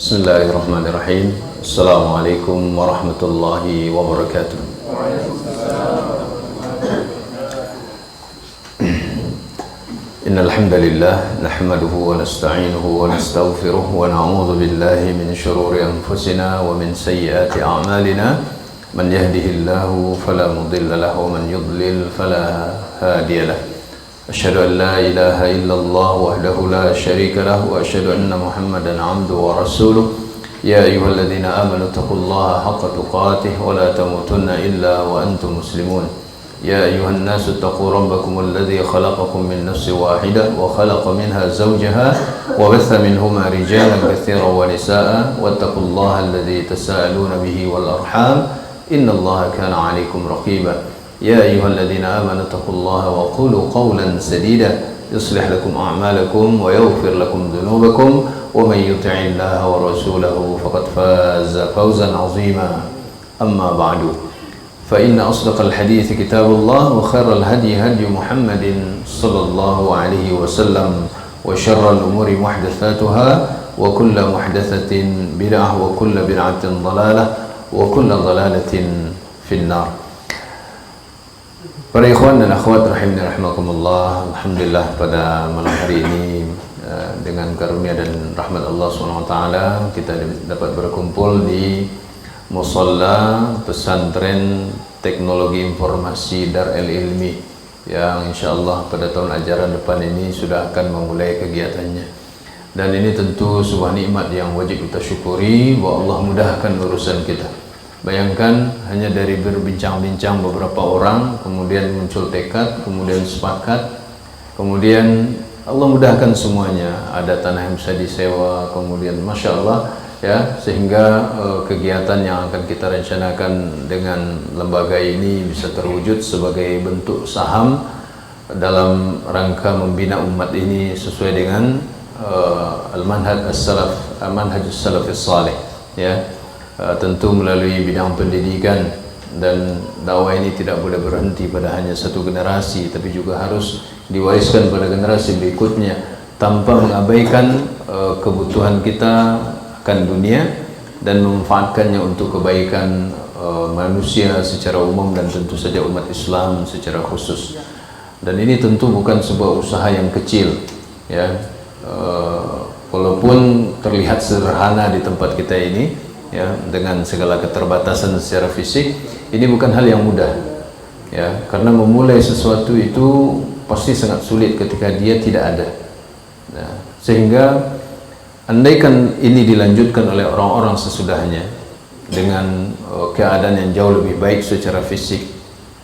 Bismillahirrahmanirrahim. Assalamualaikum warahmatullahi wabarakatuh. Innal hamdalillah nahmaduhu wa nasta'inuhu wa nastaghfiruh wa na'udzu billahi min shururi anfusina wa min sayyiati a'malina. Man yahdihillahu fala mudilla lahu wa man yudlil fala hadiya lahu. Asyhadu an la ilaha illallah wahdahu la syarika lahu wa asyhadu anna Muhammadan 'abduhu wa rasuluh. Ya ayyuhalladzina amanu taqullaha haqqa tuqatih wa la tamutunna illa wa antum muslimun. Ya ayyuhan nasu taqu rabbakumul ladzi khalaqakum min nafsin wahidah wa khalaqa minha zawjaha wa batha minhuma rijalan katsiran wa nisaa'a wattaqullaha alladzi tasaaluna bihi wal arham innallaha kana 'alaikum raqiba. يا أيها الذين آمنوا اتقوا الله وقولوا قولا سديدا يصلح لكم أعمالكم ويغفر لكم ذنوبكم ومن يطع الله ورسوله فقد فاز فوزا عظيما أما بعد فإن أصدق الحديث كتاب الله وخير الهدي هدي محمد صلى الله عليه وسلم وشر الأمور محدثاتها وكل محدثة بدعة وكل بدعة ضلالة وكل ضلالة في النار. Para ikhwan dan akhwat rahimani rahimakumullah, alhamdulillah pada malam hari ini dengan karunia dan rahmat Allah SWT kita dapat berkumpul di Musalla Pesantren Teknologi Informasi Darul Ilmi yang insyaallah pada tahun ajaran depan ini sudah akan memulai kegiatannya. Dan ini tentu sebuah nikmat yang wajib kita syukuri bahwa Allah mudahkan urusan kita. Bayangkan hanya dari berbincang-bincang beberapa orang, kemudian muncul tekad, kemudian sepakat, kemudian Allah mudahkan semuanya. Ada tanah yang bisa disewa, kemudian Masya Allah ya, sehingga kegiatan yang akan kita rencanakan dengan lembaga ini bisa terwujud sebagai bentuk saham dalam rangka membina umat ini sesuai dengan al-manhaj as-salaf, manhajus salafis salih ya. Tentu melalui bidang pendidikan, dan dakwah ini tidak boleh berhenti pada hanya satu generasi, tapi juga harus diwariskan pada generasi berikutnya tanpa mengabaikan kebutuhan kita akan dunia dan memanfaatkannya untuk kebaikan manusia secara umum dan tentu saja umat Islam secara khusus. Dan ini tentu bukan sebuah usaha yang kecil ya, walaupun terlihat sederhana di tempat kita ini ya, dengan segala keterbatasan secara fisik, ini bukan hal yang mudah ya, karena memulai sesuatu itu pasti sangat sulit ketika dia tidak ada. Nah, sehingga andaikan ini dilanjutkan oleh orang-orang sesudahnya dengan keadaan yang jauh lebih baik secara fisik,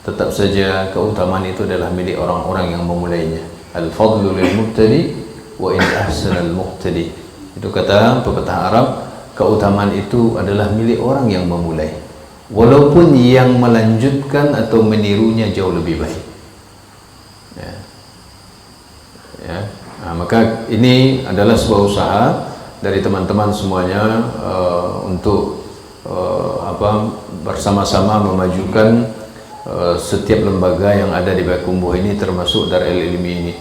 tetap saja keutamaan itu adalah milik orang-orang yang memulainya. Al-fadlu lil mubtadi wa in ahsana al-muqtadi. Itu kata pepatah Arab. Keutamaan itu adalah milik orang yang memulai, walaupun yang melanjutkan atau menirunya jauh lebih baik ya. Ya. Nah, maka ini adalah sebuah usaha dari teman-teman semuanya untuk bersama-sama memajukan setiap lembaga yang ada di Payakumbuh ini, termasuk Darul Ilmi ini.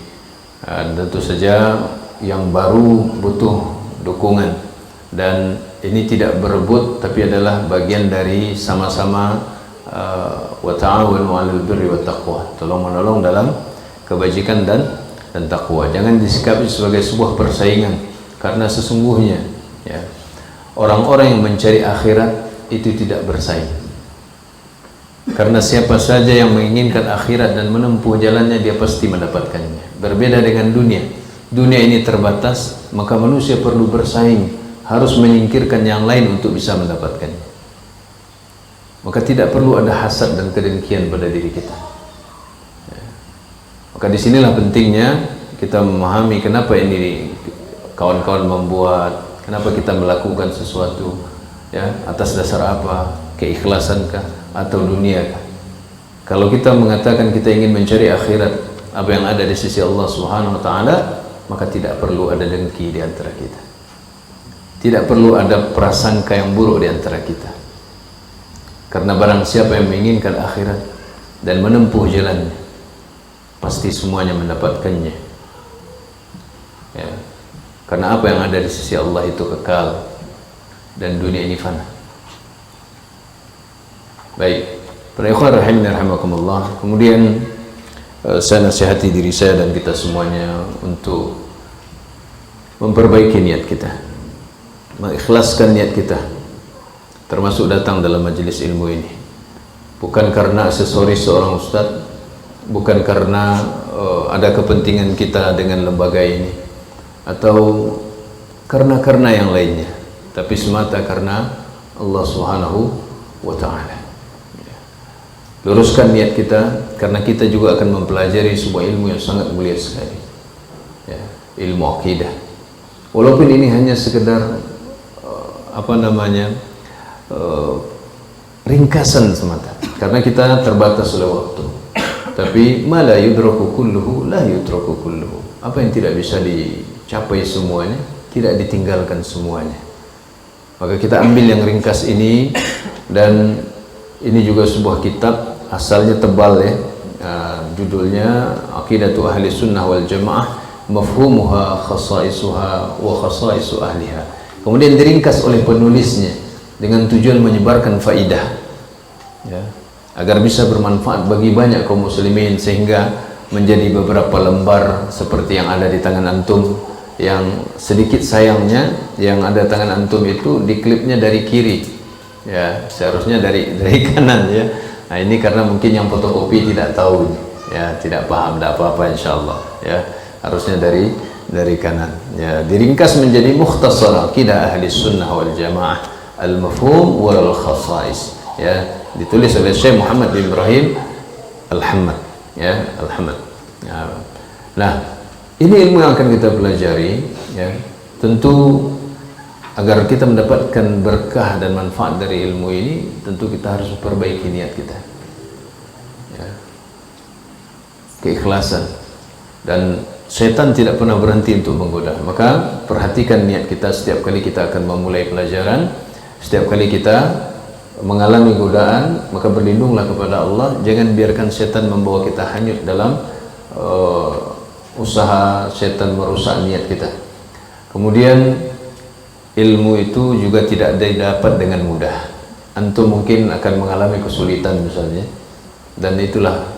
Dan tentu saja yang baru butuh dukungan, dan ini tidak berebut tapi adalah bagian dari sama-sama wa ta'awanu 'alal birri wat taqwa, tolong menolong dalam kebajikan dan takwa. Jangan disikapi sebagai sebuah persaingan, karena sesungguhnya ya, orang-orang yang mencari akhirat itu tidak bersaing, karena siapa saja yang menginginkan akhirat dan menempuh jalannya, dia pasti mendapatkannya. Berbeda dengan dunia. Dunia ini terbatas, maka manusia perlu bersaing, harus menyingkirkan yang lain untuk bisa mendapatkannya. Maka tidak perlu ada hasad dan kedengkian pada diri kita ya. Maka disinilah pentingnya kita memahami kenapa ini kawan-kawan membuat, kenapa kita melakukan sesuatu ya, atas dasar apa, keikhlasankah atau duniakah. Kalau kita mengatakan kita ingin mencari akhirat, apa yang ada di sisi Allah Subhanahu wa taala, maka tidak perlu ada dengki di antara kita. Tidak perlu ada prasangka yang buruk di antara kita, karena barang siapa yang menginginkan akhirat dan menempuh jalannya, pasti semuanya mendapatkannya ya. Karena apa yang ada di sisi Allah itu kekal dan dunia ini fana. Baik, para ikhwan rahimani rahimakumullah. Kemudian saya nasihati diri saya dan kita semuanya untuk memperbaiki niat kita, mengikhlaskan niat kita, termasuk datang dalam majelis ilmu ini bukan karena aksesoris seorang ustadz, bukan karena ada kepentingan kita dengan lembaga ini atau karena yang lainnya, tapi semata karena Allah Subhanahu wa ta'ala. Luruskan niat kita, karena kita juga akan mempelajari sebuah ilmu yang sangat mulia sekali, ya, ilmu akidah. Walaupun ini hanya sekedar ringkasan semata, karena kita terbatas oleh waktu. Tapi ma la yudraku kulluhu la yudraku kulluhu. Apa yang tidak bisa dicapai semuanya, tidak ditinggalkan semuanya. Maka kita ambil yang ringkas ini, dan ini juga sebuah kitab, asalnya tebal ya, judulnya Aqidatu Ahli Sunnah wal Jamaah, Mafhumuha, Khasaisuha wa Khasaisu Ahliha. Kemudian diringkas oleh penulisnya dengan tujuan menyebarkan faidah, ya, agar bisa bermanfaat bagi banyak kaum muslimin, sehingga menjadi beberapa lembar seperti yang ada di tangan antum. Yang sedikit sayangnya, yang ada tangan antum itu diklipnya dari kiri, ya, seharusnya dari kanan ya. Nah ini karena mungkin yang fotokopi tidak tahu, ya, tidak paham, tidak apa-apa insyaallah, ya, harusnya dari kanan, ya. Diringkas menjadi Mukhtasar Aqidah Ahli Sunnah wal Jamaah, Al-Mafhum wal Khasais, ya, ditulis oleh Syekh Muhammad bin Ibrahim Al-Hammad, ya, Al-Hammad, ya. Nah ini ilmu yang akan kita pelajari, ya. Tentu agar kita mendapatkan berkah dan manfaat dari ilmu ini, tentu kita harus memperbaiki niat kita, ya, keikhlasan. Dan setan tidak pernah berhenti untuk menggoda. Maka perhatikan niat kita setiap kali kita akan memulai pelajaran, setiap kali kita mengalami godaan, maka berlindunglah kepada Allah. Jangan biarkan setan membawa kita hanyut dalam usaha setan merusak niat kita. Kemudian ilmu itu juga tidak didapat dengan mudah. Antum mungkin akan mengalami kesulitan misalnya, dan itulah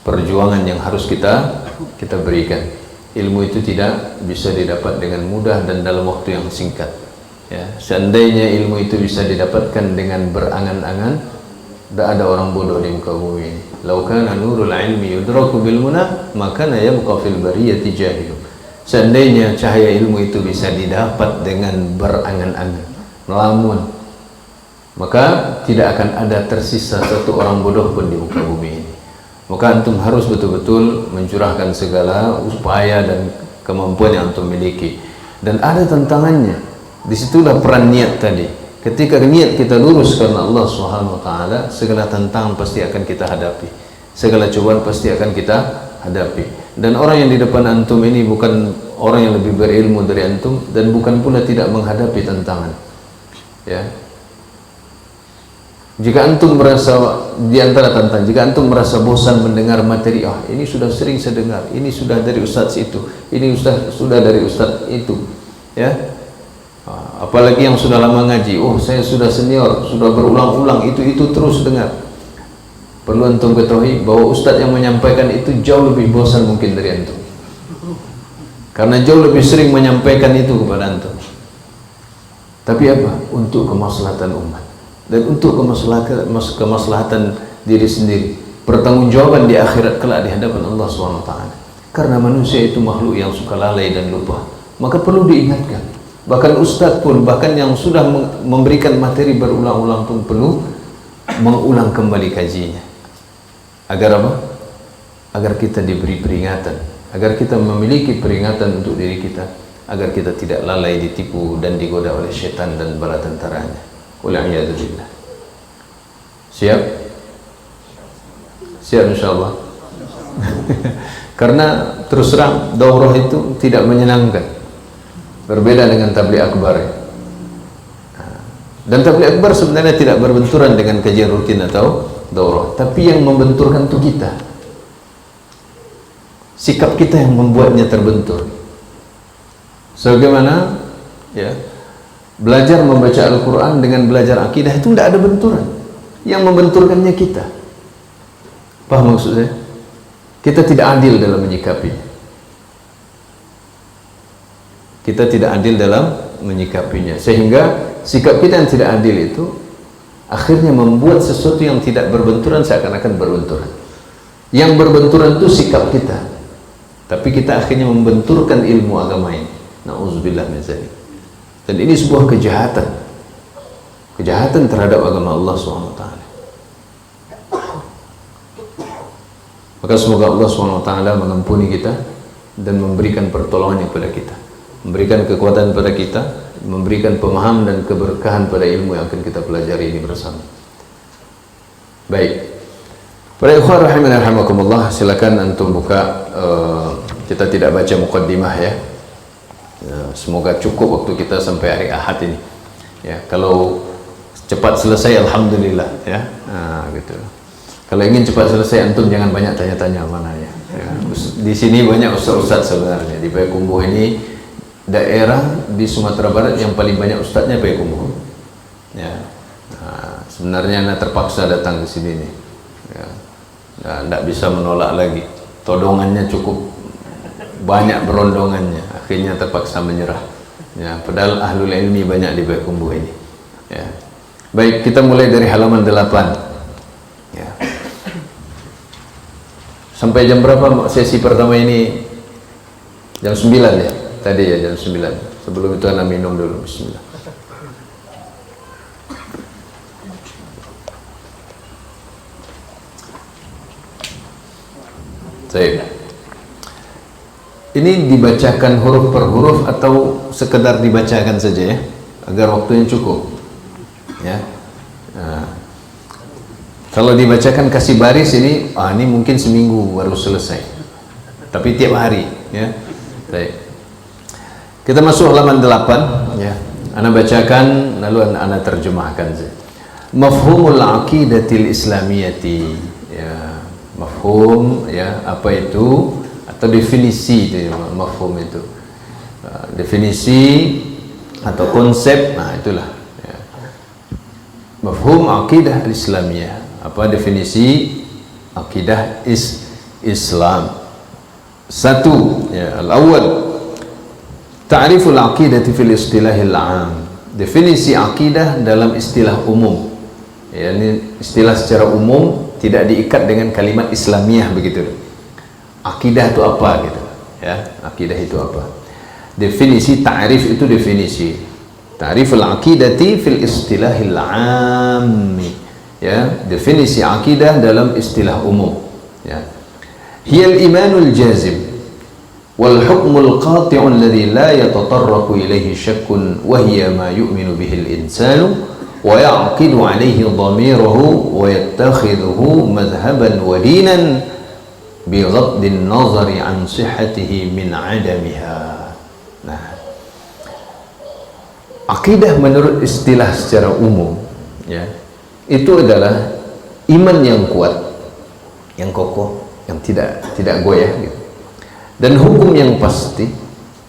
perjuangan yang harus kita berikan. Ilmu itu tidak bisa didapat dengan mudah dan dalam waktu yang singkat, ya. Seandainya ilmu itu bisa didapatkan dengan berangan-angan, tidak ada orang bodoh di muka bumi ini. Lau kana nurul ilmi yudraku bil munah, maka yabqa fil bariyati jahil. Seandainya cahaya ilmu itu bisa didapat dengan berangan-angan, melamun, maka tidak akan ada tersisa satu orang bodoh pun di muka bumi ini. Maka antum harus betul-betul mencurahkan segala upaya dan kemampuan yang antum miliki. Dan ada tantangannya. Disitulah peran niat tadi. Ketika niat kita lurus karena Allah Subhanahu wa ta'ala, segala tantangan pasti akan kita hadapi, segala cobaan pasti akan kita hadapi. Dan orang yang di depan antum ini bukan orang yang lebih berilmu dari antum, dan bukan pula tidak menghadapi tantangan, ya. Jika antum merasa di antara tantangan, jika antum merasa bosan mendengar materi, ini sudah sering saya dengar, ini sudah dari ustaz itu, ini sudah dari ustaz itu, ya. Apalagi yang sudah lama ngaji, saya sudah senior, sudah berulang-ulang itu terus dengar. Perlu antum ketahui bahwa ustaz yang menyampaikan itu jauh lebih bosan mungkin dari antum, karena jauh lebih sering menyampaikan itu kepada antum. Tapi apa? Untuk kemaslahatan umat dan untuk kemaslahatan diri sendiri, pertanggungjawaban di akhirat kelak di hadapan Allah SWT. Karena manusia itu makhluk yang suka lalai dan lupa, maka perlu diingatkan. Bahkan ustaz pun, bahkan yang sudah memberikan materi berulang-ulang pun perlu mengulang kembali kajinya. Agar apa? Agar kita diberi peringatan, agar kita memiliki peringatan untuk diri kita, agar kita tidak lalai ditipu dan digoda oleh syaitan dan bala tentaranya. Wal'iyadzubillah. Siap? Siap insyaallah. Karena terus terang daurah itu tidak menyenangkan, berbeda dengan tabligh akbar. Dan tabligh akbar sebenarnya tidak berbenturan dengan kajian rutin atau daurah, tapi yang membenturkan itu kita, sikap kita yang membuatnya terbentur. Sebagaimana, ya, Belajar membaca Al-Quran dengan belajar akidah itu tidak ada benturan. Yang membenturkannya kita. Paham maksud saya? Kita tidak adil dalam menyikapinya. Kita tidak adil dalam menyikapinya. Sehingga sikap kita yang tidak adil itu akhirnya membuat sesuatu yang tidak berbenturan seakan-akan berbenturan. Yang berbenturan itu sikap kita. Tapi kita akhirnya membenturkan ilmu agama ini. Na'udzubillah min dzalik. Dan ini sebuah kejahatan. Kejahatan terhadap agama Allah SWT. Maka semoga Allah SWT mengampuni kita dan memberikan pertolongan kepada kita, memberikan kekuatan kepada kita, memberikan pemahaman dan keberkahan pada ilmu yang akan kita pelajari ini bersama. Baik, para ikhwan rahimani rahimakumullah, silakan antum buka. Kita tidak baca muqaddimah ya. Semoga cukup waktu kita sampai hari Ahad ini. Ya, kalau cepat selesai alhamdulillah ya. Gitu. Kalau ingin cepat selesai antum jangan banyak tanya-tanya mana ya. Di sini banyak ustaz-ustaz sebenarnya. Di Payakumbuh ini daerah di Sumatera Barat yang paling banyak ustaznya Payakumbuh. Ya. Sebenarnya anak terpaksa datang ke sini nih. Ya. Tidak bisa menolak lagi. Todongannya cukup banyak, berondongannya. Akhirnya terpaksa menyerah. Ya, padahal ahlul ilmi banyak di Payakumbuh ini. Ya. Baik, kita mulai dari halaman 8. Ya. Sampai jam berapa sesi pertama ini? Jam 9 ya? Tadi ya jam 9. Sebelum itu anak minum dulu. Bismillah. Baik. Ini dibacakan huruf per huruf atau sekedar dibacakan saja ya? Agar waktunya cukup. Ya. Nah. Kalau dibacakan kasih baris ini, ini mungkin seminggu baru selesai. Tapi tiap hari, ya. Baik. Kita masuk halaman 8, ya. Ana bacakan lalu ana terjemahkan. Mafhumul aqidatil islamiyati. Ya, mafhum ya, apa itu? Atau definisi itu, mafhum itu. Definisi atau konsep, nah itulah. Ya. Mafhum aqidah al-islamiyah. Apa definisi akidah Islam? Satu, ya, al-awwal ta'riful aqidati fil istilahil 'am. Definisi akidah dalam istilah umum. Ya, ini istilah secara umum, tidak diikat dengan kalimat Islamiyah begitu. Akidah itu apa gitu? Ya, akidah itu apa? Definisi ta'rif itu definisi. Ta'riful aqidati fil istilahil 'am. Ya, definisi akidah dalam istilah umum. Ya. Hiyal imanul jazim wal hukmul qati'un alladhi la yatatarraqu ilayhi syakkun wa hiya ma yu'minu bihi al-insanu wa ya'qidu alayhi dhamiruhu wa yattakhidhuhu madhhaban wa dinan bi ghaddin nazari an sihhatihi min 'adamiha. Nah, akidah menurut istilah secara umum, ya, itu adalah iman yang kuat, yang kokoh, yang tidak goyah gitu. Dan hukum yang pasti,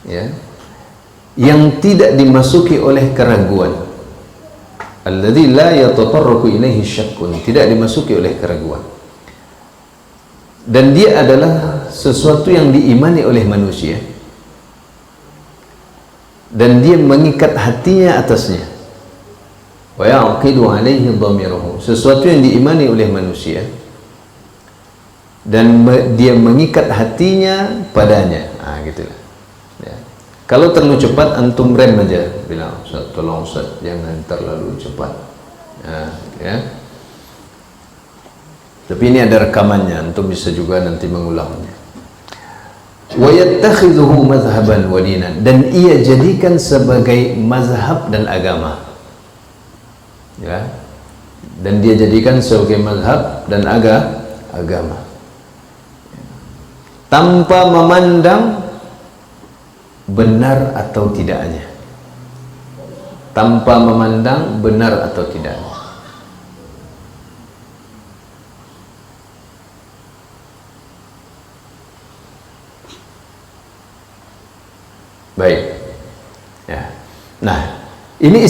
ya, yang tidak dimasuki oleh keraguan. Alladzi la yatatarraku ilaihi syakkun, tidak dimasuki oleh keraguan. Dan dia adalah sesuatu yang diimani oleh manusia. Dan dia mengikat hatinya atasnya. Wa yaqidu alaihi dhamiruhu, sesuatu yang diimani oleh manusia dan dia mengikat hatinya padanya. Gitulah. Ya. Kalau terlalu cepat antum rem aja, bilang Ustaz, tolong Ustaz jangan terlalu cepat. Ya. Tapi ini ada rekamannya, antum bisa juga nanti mengulangnya. Wa yattakhidhuhu madhhaban wa dinan, dan ia jadikan sebagai mazhab dan agama. Ya, dan dia jadikan sebagai mazhab dan agama tanpa memandang benar atau tidaknya, tanpa memandang benar atau tidaknya. Baik, ya. Nah, Ini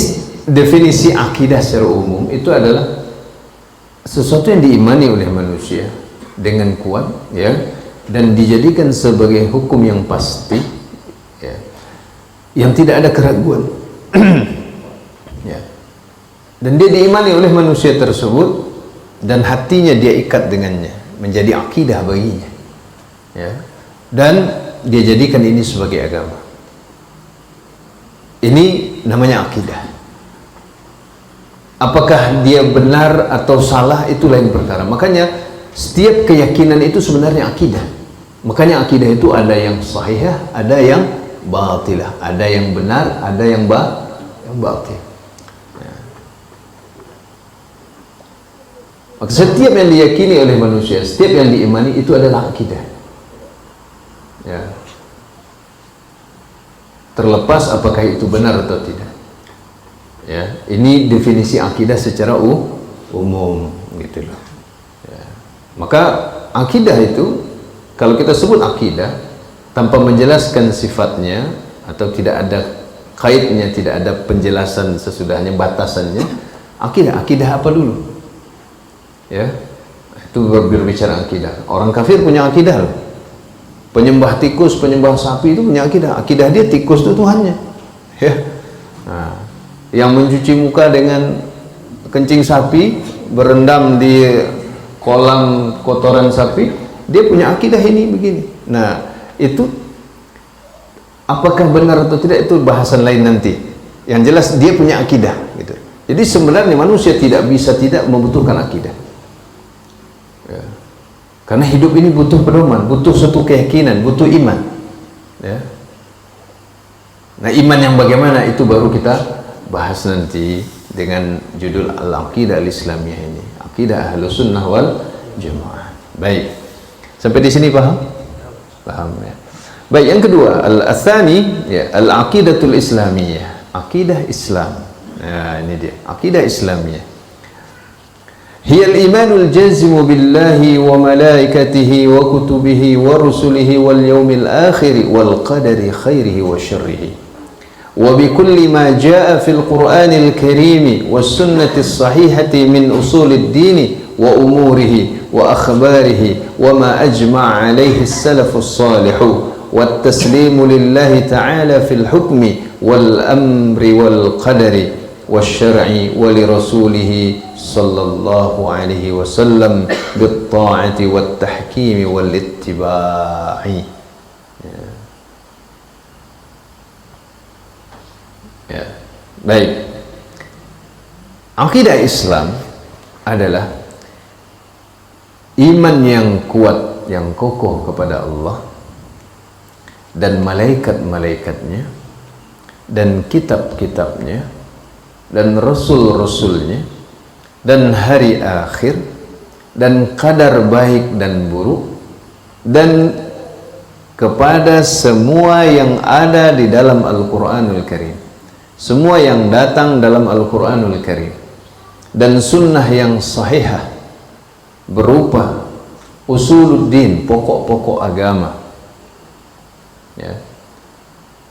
definisi akidah secara umum, itu adalah sesuatu yang diimani oleh manusia dengan kuat, ya, dan dijadikan sebagai hukum yang pasti, ya, yang tidak ada keraguan. Ya. Dan dia diimani oleh manusia tersebut dan hatinya dia ikat dengannya, menjadi akidah baginya, ya, dan dia jadikan ini sebagai agama. Ini namanya akidah. Apakah dia benar atau salah itu lain perkara. Makanya setiap keyakinan itu sebenarnya akidah. Makanya akidah itu ada yang sahihah, ada yang batilah, ada yang benar, ada yang batil. Ya. Maka setiap yang diyakini oleh manusia, setiap yang diimani itu adalah akidah. Ya. Terlepas apakah itu benar atau tidak. Ya, ini definisi akidah secara umum, gitu loh. Ya. Maka akidah itu, kalau kita sebut akidah tanpa menjelaskan sifatnya atau tidak ada kaitnya, tidak ada penjelasan sesudahnya, batasannya, akidah apa dulu? Ya, itu berbicara akidah. Orang kafir punya akidah loh. Penyembah tikus, penyembah sapi itu punya akidah. Akidah dia tikus itu Tuhannya. Ya. Nah, yang mencuci muka dengan kencing sapi, berendam di kolam kotoran sapi, dia punya akidah ini begini. Nah, itu apakah benar atau tidak itu bahasan lain nanti. Yang jelas dia punya akidah, gitu. Jadi sebenarnya manusia tidak bisa tidak membutuhkan akidah. Ya. Karena hidup ini butuh pedoman, butuh suatu keyakinan, butuh iman. Ya. Nah, iman yang bagaimana itu baru kita bahas nanti dengan judul Al-Aqidah Al-Islamiyah ini. Aqidah Ahlus Sunnah wal Jamaah. Baik. Sampai di sini paham? Paham ya. Baik, yang kedua, al-atsani, ya, Al-Aqidatul Islamiyah. Aqidah Islam. Nah, ini dia. Aqidah Islamiyah. Hiya al-imanul jazimu billahi wa malaikatihi wa kutubihi wa rusulihi wal yawmil akhir wal qadari khairihi wa syarrihi. وبكل ما جاء في القرآن الكريم والسنة الصحيحة من أصول الدين وأموره وأخباره وما أجمع عليه السلف الصالح والتسليم لله تعالى في الحكم والأمر والقدر والشرع ولرسوله صلى الله عليه وسلم بالطاعة والتحكيم والاتباع. Ya, baik. Akidah Islam adalah iman yang kuat, yang kokoh kepada Allah dan malaikat-malaikatnya dan kitab-kitabnya dan rasul-rasulnya dan hari akhir dan kadar baik dan buruk dan kepada semua yang ada di dalam Al-Quranul Karim, semua yang datang dalam Al-Quranul Karim dan sunnah yang sahihah berupa usuluddin, pokok-pokok agama, ya,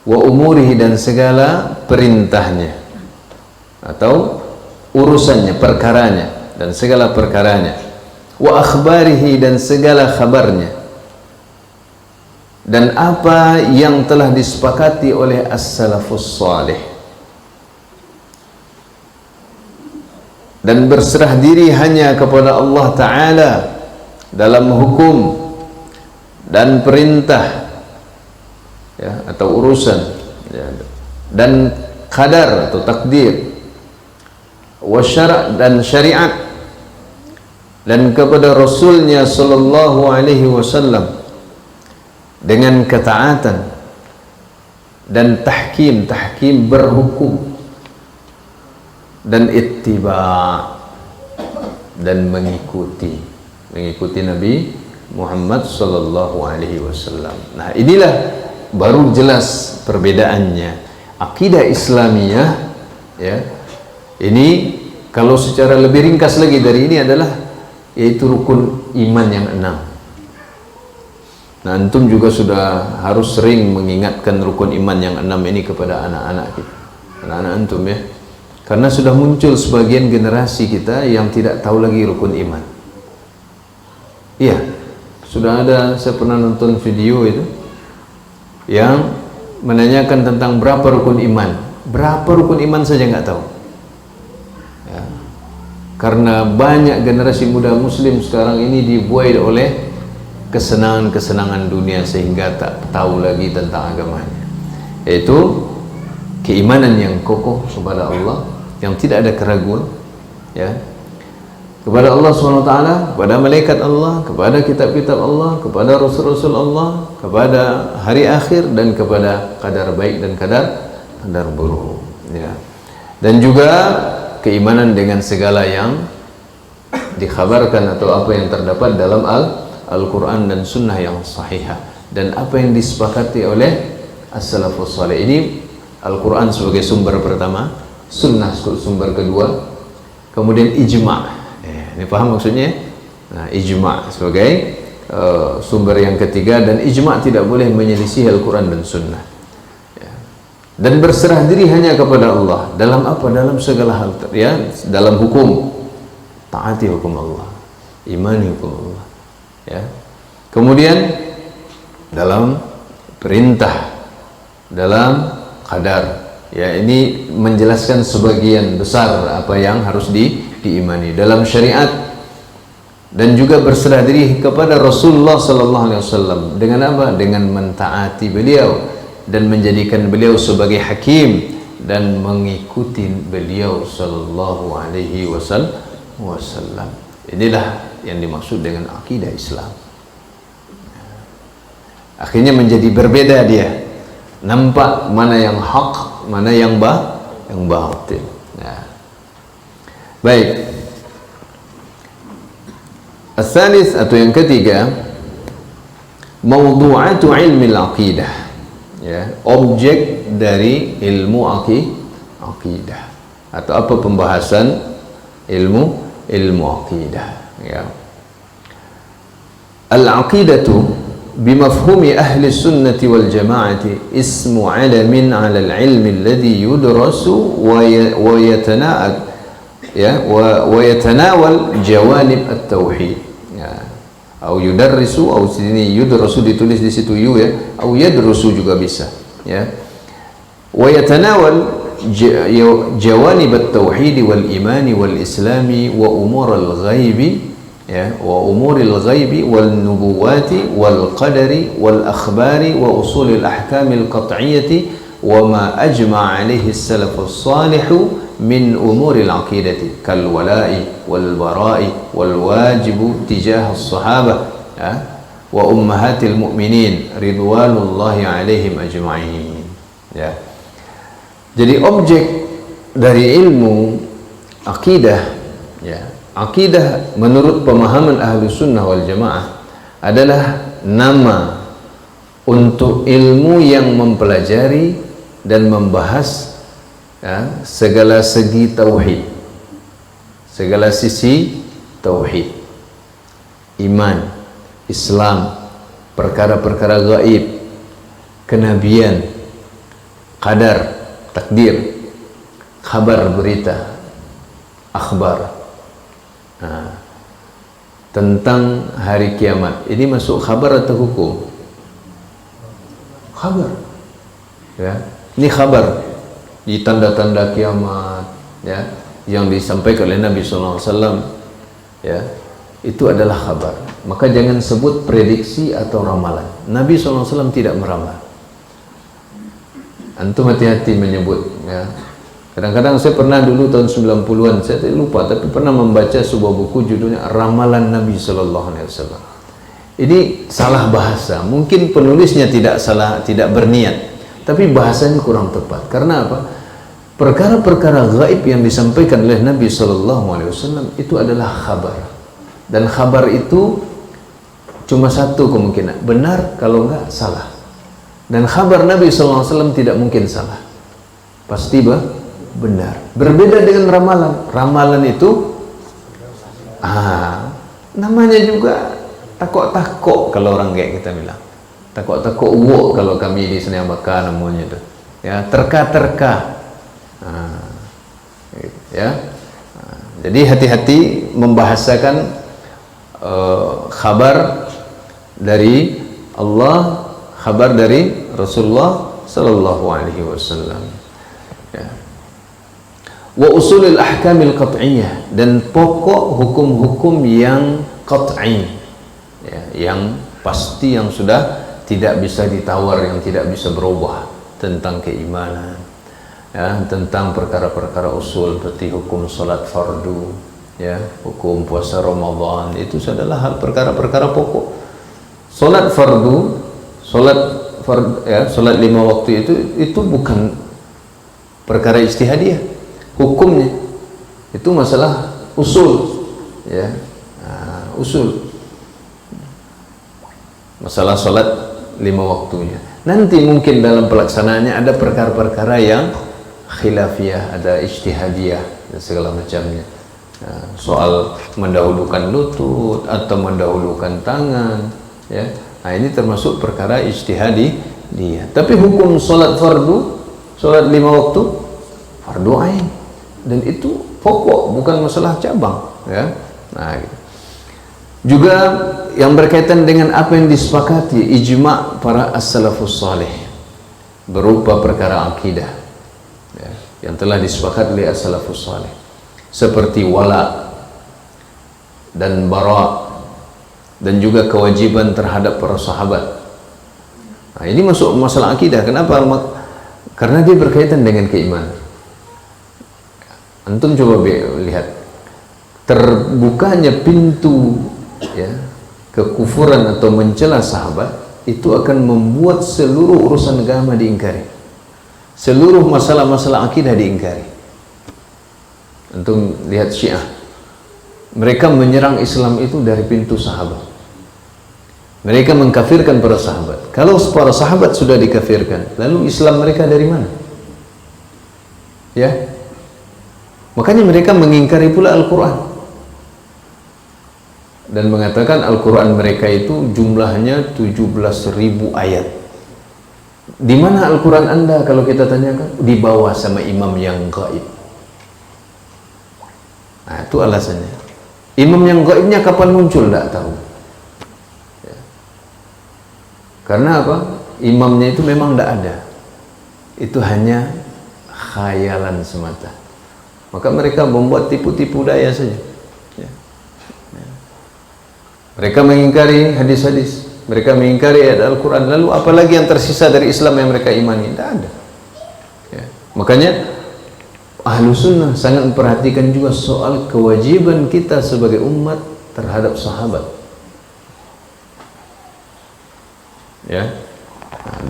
wa umurihi, dan segala perintahnya atau urusannya, perkaranya dan segala perkaranya, wa akhbarihi, dan segala kabarnya, dan apa yang telah disepakati oleh as-salafus salih, dan berserah diri hanya kepada Allah Ta'ala dalam hukum dan perintah, ya, atau urusan, ya, dan qadar atau takdir, wasyara' dan syariat, dan kepada Rasulnya Sallallahu Alaihi Wasallam dengan ketaatan dan tahkim berhukum dan ittiba' dan mengikuti Nabi Muhammad Sallallahu Alaihi Wasallam. Nah, inilah baru jelas perbedaannya. Akidah Islamiyah, ya, ini kalau secara lebih ringkas lagi dari ini adalah yaitu rukun iman yang 6. Nah, antum juga sudah harus sering mengingatkan rukun iman yang 6 ini kepada anak-anak kita, anak-anak antum, ya. Karena sudah muncul sebagian generasi kita yang tidak tahu lagi rukun iman. Iya, sudah ada, saya pernah nonton video itu yang menanyakan tentang berapa rukun iman. Berapa rukun iman saja nggak tahu. Ya. Karena banyak generasi muda muslim sekarang ini dibuai oleh kesenangan-kesenangan dunia sehingga tak tahu lagi tentang agamanya. Yaitu keimanan yang kokoh kepada Allah, yang tidak ada keraguan, ya, kepada Allah SWT, kepada malaikat Allah, kepada kitab-kitab Allah, kepada rasul-rasul Allah, kepada hari akhir, dan kepada kadar baik dan kadar buruk, ya. Dan juga keimanan dengan segala yang dikhabarkan atau apa yang terdapat dalam Al-Quran dan Sunnah yang sahihah, dan apa yang disepakati oleh as-salafus salih. Ini Al-Quran sebagai sumber pertama, Sunnah sumber kedua, kemudian ijma'. Ini paham maksudnya? Nah, ijma' sebagai sumber yang ketiga, dan ijma' tidak boleh menyelisih Al-Quran dan Sunnah. Ya. Dan berserah diri hanya kepada Allah dalam apa? Dalam segala hal, ya, dalam hukum, taati hukum Allah, imani hukum Allah, ya. Kemudian dalam perintah, dalam qadar, ya, ini menjelaskan sebagian besar apa yang harus diimani dalam syariat. Dan juga berserah diri kepada Rasulullah sallallahu alaihi wasallam dengan apa? Dengan mentaati beliau dan menjadikan beliau sebagai hakim dan mengikuti beliau sallallahu alaihi wasallam. Inilah yang dimaksud dengan akidah Islam. Akhirnya menjadi berbeda dia. Nampak mana yang hak, mana yang batil. Nah. Baik. As-salis atau yang ketiga, mawdu'atu ilmi al-aqidah. Ya, objek dari ilmu aqidah. Atau apa pembahasan ilmu aqidah, ya. Al-aqidatu بمفهوم أهل السنة والجماعة اسم علم على العلم الذي يدرس ويتناول جوانب التوحيد، أو يدرس، أو يدرس ditulis di situ yu, ya, أو يدرس juga bisa, ya. ويتناول جوانب التوحيد والإيمان والإسلام وأمور الغيب، ya, wa umuril ghaibi wal nubuwati wal qadari wal akhbari wa usulil ahkamil qat'iyyati wa ma ajma'a alaihi salafus salihu min umuril aqidati kal wala'i wal bara'i wal wajibu tijah as-sahabah, ya, wa ummahatil mu'minin ridwanullahi alaihim ajma'in, ya. Jadi objek dari ilmu akidah, ya, akidah menurut pemahaman ahli sunnah wal jamaah adalah nama untuk ilmu yang mempelajari dan membahas, ya, segala segi tauhid, segala sisi tauhid, iman, Islam, perkara-perkara gaib, kenabian, qadar, takdir, kabar berita, akhbar. Nah, tentang hari kiamat ini masuk khabar atau hukum? Khabar, ya. Ini khabar di tanda-tanda kiamat, ya, yang disampaikan oleh Nabi SAW, ya, itu adalah khabar. Maka jangan sebut prediksi atau ramalan. Nabi SAW tidak meramal. Antum hati-hati menyebut, ya. Kadang-kadang saya pernah dulu tahun 90-an, saya lupa, tapi pernah membaca sebuah buku judulnya Ramalan Nabi Sallallahu Alaihi Wasallam. Ini salah bahasa, mungkin penulisnya tidak salah, tidak berniat, tapi bahasanya kurang tepat. Karena apa? Perkara-perkara gaib yang disampaikan oleh Nabi Sallallahu Alaihi Wasallam itu adalah khabar, dan khabar itu cuma satu kemungkinan, benar, kalau enggak salah. Dan khabar Nabi Sallallahu Alaihi Wasallam tidak mungkin salah, pasti benar. Berbeda dengan ramalan. Ramalan itu namanya juga takok-takok kalau orang kayak kita bilang. Takok-takok uwo kalau kami di Senia Bakar namanya itu. Ya, terka-terka. ya. Jadi hati-hati membahasakan kabar dari Allah, kabar dari Rasulullah sallallahu alaihi wasallam. Ya. Wa usulul ahkamil qat'iyyah, dan pokok hukum-hukum yang qat'i, ya, yang pasti, yang sudah tidak bisa ditawar, yang tidak bisa berubah, tentang keimanan, ya, tentang perkara-perkara usul seperti hukum salat fardu, ya, hukum puasa Ramadan, itu adalah hal perkara-perkara pokok. Salat fardu, ya, salat 5 waktu itu bukan perkara ijtihadiyah, hukumnya itu masalah usul, ya, usul masalah salat 5 waktunya. Nanti mungkin dalam pelaksanaannya ada perkara-perkara yang khilafiyah, ada ijtihadiyah dan segala macamnya. Soal mendahulukan lutut atau mendahulukan tangan, ya. Nah, ini termasuk perkara ijtihadiyah. Tapi hukum salat fardu, salat 5 waktu, fardu ain, dan itu pokok, bukan masalah cabang, ya. Nah, gitu. Juga yang berkaitan dengan apa yang disepakati ijma' para as-salafus salih berupa perkara akidah, ya, yang telah disepakati oleh as-salafus salih, seperti wala dan bara, dan juga kewajiban terhadap para sahabat. Nah, ini masuk masalah akidah. Kenapa? Karena dia berkaitan dengan keimanan. Antum coba lihat, terbukanya pintu, ya, kekufuran atau mencela sahabat itu akan membuat seluruh urusan agama diingkari, seluruh masalah-masalah akidah diingkari. Antum lihat Syiah, mereka menyerang Islam itu dari pintu sahabat. Mereka mengkafirkan para sahabat. Kalau para sahabat sudah dikafirkan, lalu Islam mereka dari mana? Ya, makanya mereka mengingkari pula Al-Quran dan mengatakan Al-Quran mereka itu jumlahnya 17.000 ayat. Di mana Al-Quran Anda kalau kita tanyakan? Dibawa sama imam yang gaib. Nah, itu alasannya. Imam yang gaibnya kapan muncul? Tidak tahu, ya. Karena apa? Imamnya itu memang tidak ada, itu hanya khayalan semata. Maka mereka membuat tipu-tipu daya saja, ya. Mereka mengingkari hadis-hadis, mereka mengingkari ayat Al-Quran. Lalu apalagi yang tersisa dari Islam yang mereka imani? Tidak ada, ya. Makanya Ahlu Sunnah sangat memperhatikan juga soal kewajiban kita sebagai umat terhadap sahabat, ya.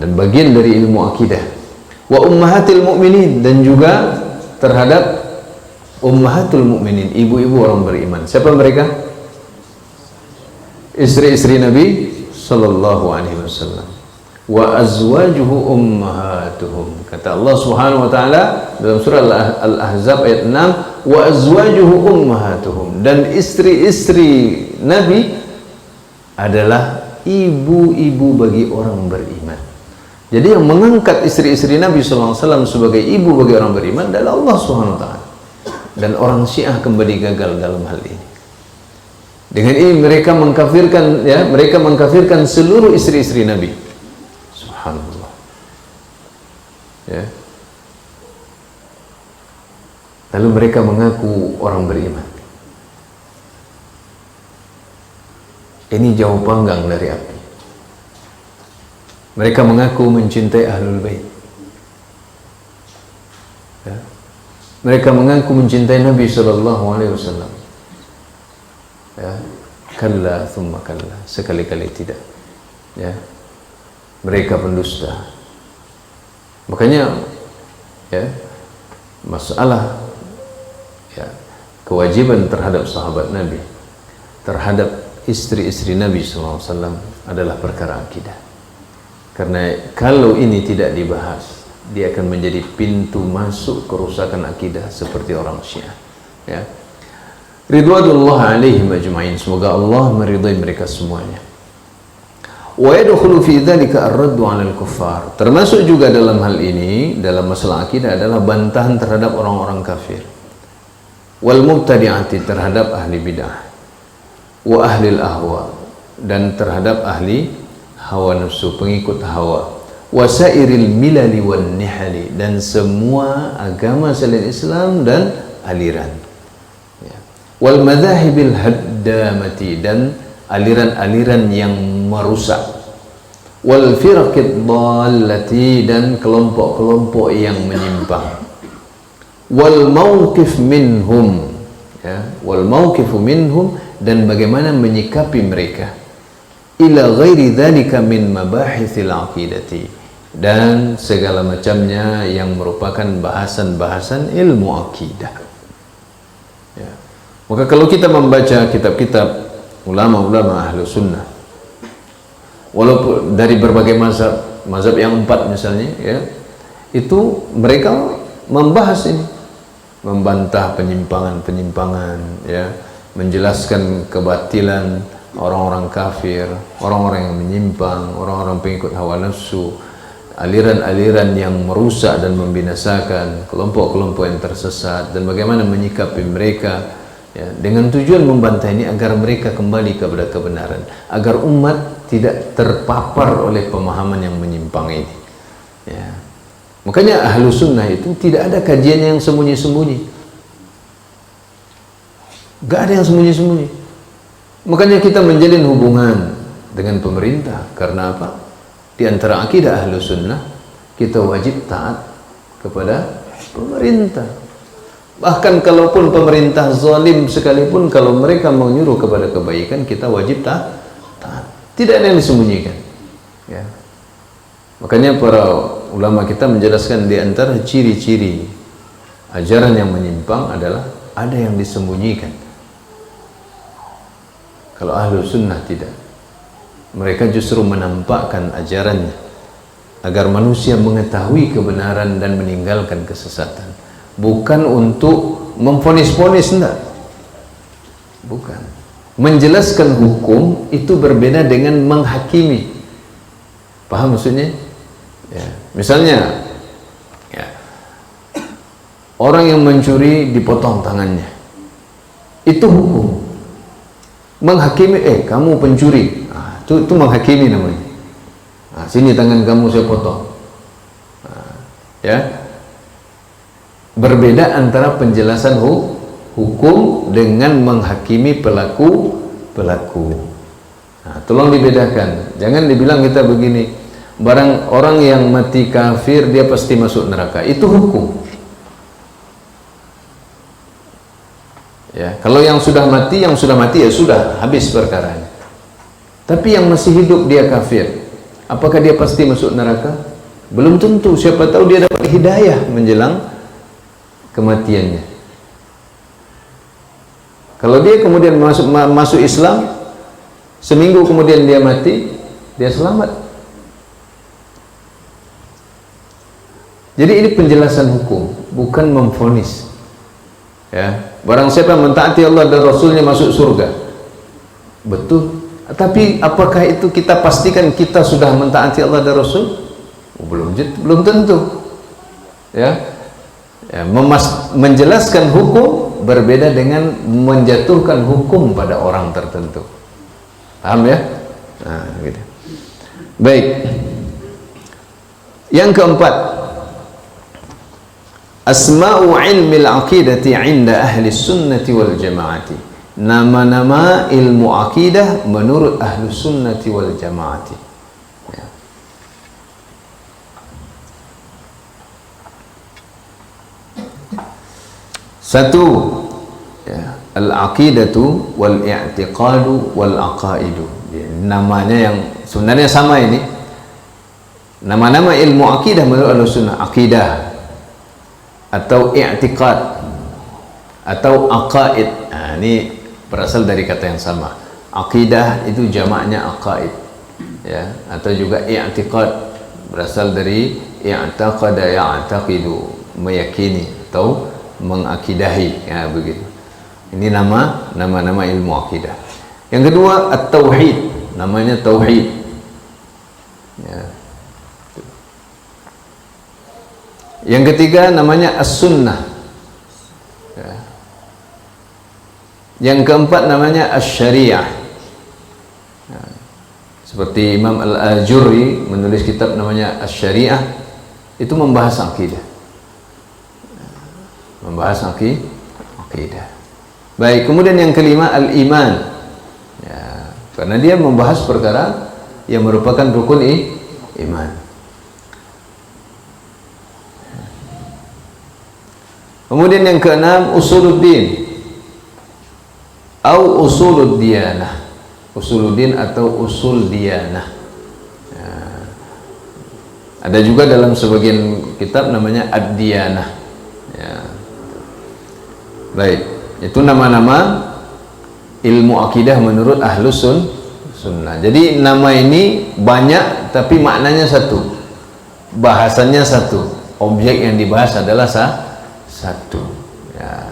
Dan bagian dari ilmu akidah. Wa ummahatil mu'minin, dan juga terhadap ummahatul mu'minin, ibu-ibu orang beriman. Siapa mereka? Istri-istri Nabi sallallahu alaihi wasallam. Wa azwajuhu ummahatuhum. Kata Allah Subhanahu wa taala dalam surah Al-Ahzab ayat 6, wa azwajuhu ummahatuhum, dan istri-istri Nabi adalah ibu-ibu bagi orang beriman. Jadi yang mengangkat istri-istri Nabi sallallahu alaihi wasallam sebagai ibu bagi orang beriman adalah Allah Subhanahu wa taala. Dan orang Syiah kembali gagal dalam hal ini. Dengan ini mereka mengkafirkan, ya, mereka mengkafirkan seluruh istri-istri Nabi. Subhanallah, ya. Lalu mereka mengaku orang beriman. Ini jauh panggang dari api. Mereka mengaku mencintai Ahlul Bait, ya. Mereka mengaku mencintai Nabi sallallahu alaihi wasallam. Ya, kalla thumma kalla, sekali-kali tidak, ya. Mereka pendusta. Makanya, ya, masalah, ya, kewajiban terhadap sahabat Nabi, terhadap istri-istri Nabi SAW adalah perkara akidah. Karena kalau ini tidak dibahas, dia akan menjadi pintu masuk kerusakan akidah seperti orang Syiah, ya. Ridwanullah alaihim ajma'in, semoga Allah meridai mereka semuanya. Wa yadkhulu fi dzalika ar-raddu 'alal kuffar. Termasuk juga dalam hal ini, dalam masalah akidah, adalah bantahan terhadap orang-orang kafir. wal mubtadi'ati, terhadap ahli bid'ah, wa ahli ahwa, dan terhadap ahli hawa nafsu, pengikut hawa, wasairil milali wan nihali, dan semua agama selain Islam dan aliran, ya. Wal madhahibil haddamati, dan aliran-aliran yang merusak, wal firaqid dhallati, dan kelompok-kelompok yang menyimpang, wal mauqif minhum, ya, wal mauqifu minhum, dan bagaimana menyikapi mereka, ila ghairi dzalika min mabahitsil aqidati, dan segala macamnya yang merupakan bahasan-bahasan ilmu akidah, ya. Maka kalau kita membaca kitab-kitab ulama-ulama ahlu sunnah, walaupun dari berbagai mazhab yang 4 misalnya, ya, itu mereka membahas ini, membantah penyimpangan-penyimpangan, ya, menjelaskan kebatilan orang-orang kafir, orang-orang yang menyimpang, orang-orang pengikut hawa nafsu, aliran-aliran yang merusak dan membinasakan, kelompok-kelompok yang tersesat, dan bagaimana menyikapi mereka, ya, dengan tujuan membantah ini agar mereka kembali kepada kebenaran, agar umat tidak terpapar oleh pemahaman yang menyimpang ini, ya. Makanya ahlu sunnah itu tidak ada kajian yang sembunyi-sembunyi, gak ada yang sembunyi-sembunyi. Makanya kita menjalin hubungan dengan pemerintah, karena apa? Di antara akidah ahlu sunnah, kita wajib taat kepada pemerintah. Bahkan kalaupun pemerintah zalim sekalipun, kalau mereka menyuruh kepada kebaikan, kita wajib taat. Tidak ada yang disembunyikan, ya. Makanya para ulama kita menjelaskan di antara ciri-ciri ajaran yang menyimpang adalah ada yang disembunyikan. Kalau ahlu sunnah tidak, mereka justru menampakkan ajarannya agar manusia mengetahui kebenaran dan meninggalkan kesesatan, bukan untuk memvonis-vonis, enggak, bukan. Menjelaskan hukum itu berbeda dengan menghakimi. Paham maksudnya? Ya. Misalnya, ya, orang yang mencuri dipotong tangannya, itu hukum. Menghakimi, kamu pencuri, itu menghakimi namanya. Sini tangan kamu saya potong. Ya, berbeda antara penjelasan hukum dengan menghakimi pelaku. Tolong dibedakan. Jangan dibilang kita begini, barang orang yang mati kafir dia pasti masuk neraka, itu hukum. Ya, kalau yang sudah mati ya sudah, habis perkaranya. Tapi yang masih hidup dia kafir, apakah dia pasti masuk neraka? Belum tentu. Siapa tahu dia dapat hidayah menjelang kematiannya. Kalau dia kemudian masuk Islam, seminggu kemudian dia mati, dia selamat. Jadi ini penjelasan hukum, bukan memvonis. Ya, barang siapa mentaati Allah dan Rasulnya masuk surga, betul. Tapi apakah itu kita pastikan kita sudah mentaati Allah dan Rasul? Belum tentu. Ya, menjelaskan hukum berbeda dengan menjatuhkan hukum pada orang tertentu. Paham ya? Nah, gitu. Baik. Yang keempat, asma'u ilmil aqidati 'inda ahli sunnati wal jamaati. Nama-nama ilmu akidah menurut ahli sunnati wal jamaati. Ya. Satu, ya, al-aqidatu wal i'tiqadu wal aqaidu. Ya, namanya yang sebenarnya sama ini. Nama-nama ilmu akidah menurut ahli sunnah, akidah atau i'tiqad atau aqaid. Ini berasal dari kata yang sama. Aqidah itu jamaknya aqaid, ya, atau juga i'tiqad berasal dari i'taqada ya'taqidu, meyakini atau mengakidahi, ya, begitu. Ini nama-nama ilmu akidah. Yang kedua, at-tauhid, namanya tauhid, ya. Yang ketiga namanya as-sunnah, ya. Yang keempat namanya asy-syariah. Nah, seperti Imam Al-Ajurri menulis kitab namanya Asy-Syariah, itu membahas akidah. Membahas akidah. Baik, kemudian yang kelima al-iman. Ya, karena dia membahas perkara yang merupakan rukun iman. Kemudian yang keenam usuluddin atau usuluddiyanah. Usuluddin atau usul diyanah. Ya. Ada juga dalam sebagian kitab namanya ad-diyanah. Ya. Baik, itu nama-nama ilmu akidah menurut ahlus sunnah. Jadi nama ini banyak tapi maknanya satu, bahasannya satu, objek yang dibahas adalah satu. Ya.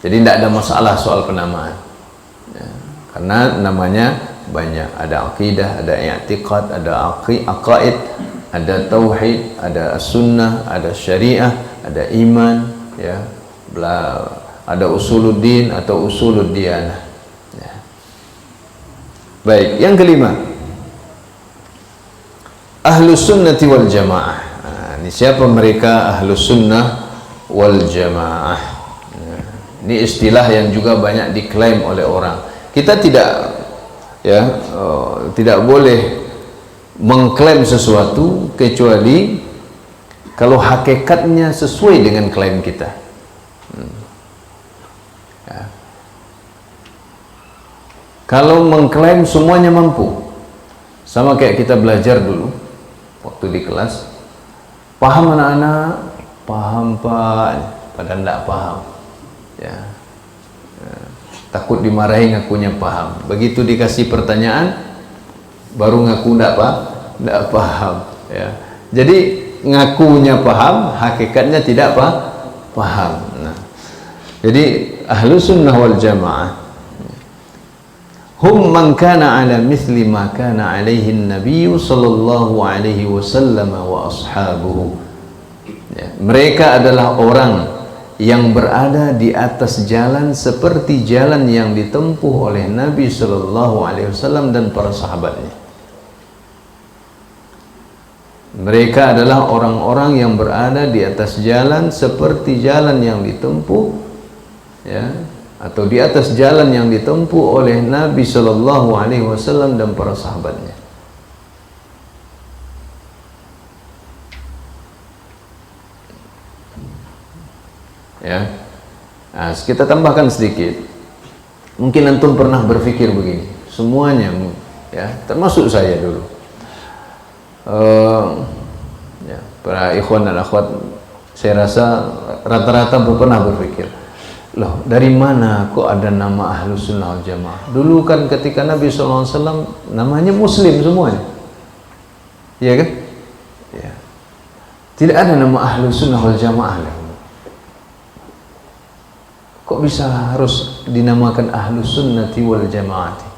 Jadi tidak ada masalah soal penamaan. Ya. Karena namanya banyak, ada akidah, ada i'tiqad, ada aqaid, ada tauhid, ada sunnah, ada syariah, ada iman, ya, ada usuluddin atau usuluddiyanah. Ya. Baik, yang kelima ahlus sunnati wal jamaah. Nah, ini siapa mereka ahlus sunnah wal jamaah? Nah, ini istilah yang juga banyak diklaim oleh orang. Kita tidak boleh mengklaim sesuatu kecuali kalau hakikatnya sesuai dengan klaim kita. Ya. Kalau mengklaim semuanya mampu, sama kayak kita belajar dulu waktu di kelas, paham anak-anak, paham Pak, padahal tidak paham. Ya. Takut dimarahi ngakunya paham. Begitu dikasih pertanyaan baru ngaku tidak paham. Ya. Jadi ngakunya paham, hakikatnya tidak paham. Nah, jadi ahlus sunnah wal jamaah hum man kana ala mithli ma kana alaihi an-nabiy sallallahu alaihi wasallam wa ashabuhu. Ya. Mereka adalah orang yang berada di atas jalan seperti jalan yang ditempuh oleh Nabi Sallallahu Alaihi Wasallam dan para sahabatnya. Mereka adalah orang-orang yang berada di atas jalan seperti jalan yang ditempuh, ya, atau di atas jalan yang ditempuh oleh Nabi Sallallahu Alaihi Wasallam dan para sahabatnya. Ya, nah, kita tambahkan sedikit. Mungkin antum pernah berpikir begini, semuanya, ya, termasuk saya dulu. Ya, para ikhwan dan akhwat, saya rasa rata-rata pernah berpikir, loh, dari mana kok ada nama ahlus sunnah wal jamaah? Dulu kan ketika Nabi SAW namanya muslim semuanya, ya kan? Ya. Tidak ada nama ahlus sunnah wal jamaah. Kok bisa harus dinamakan ahlus sunnati wal jamaati?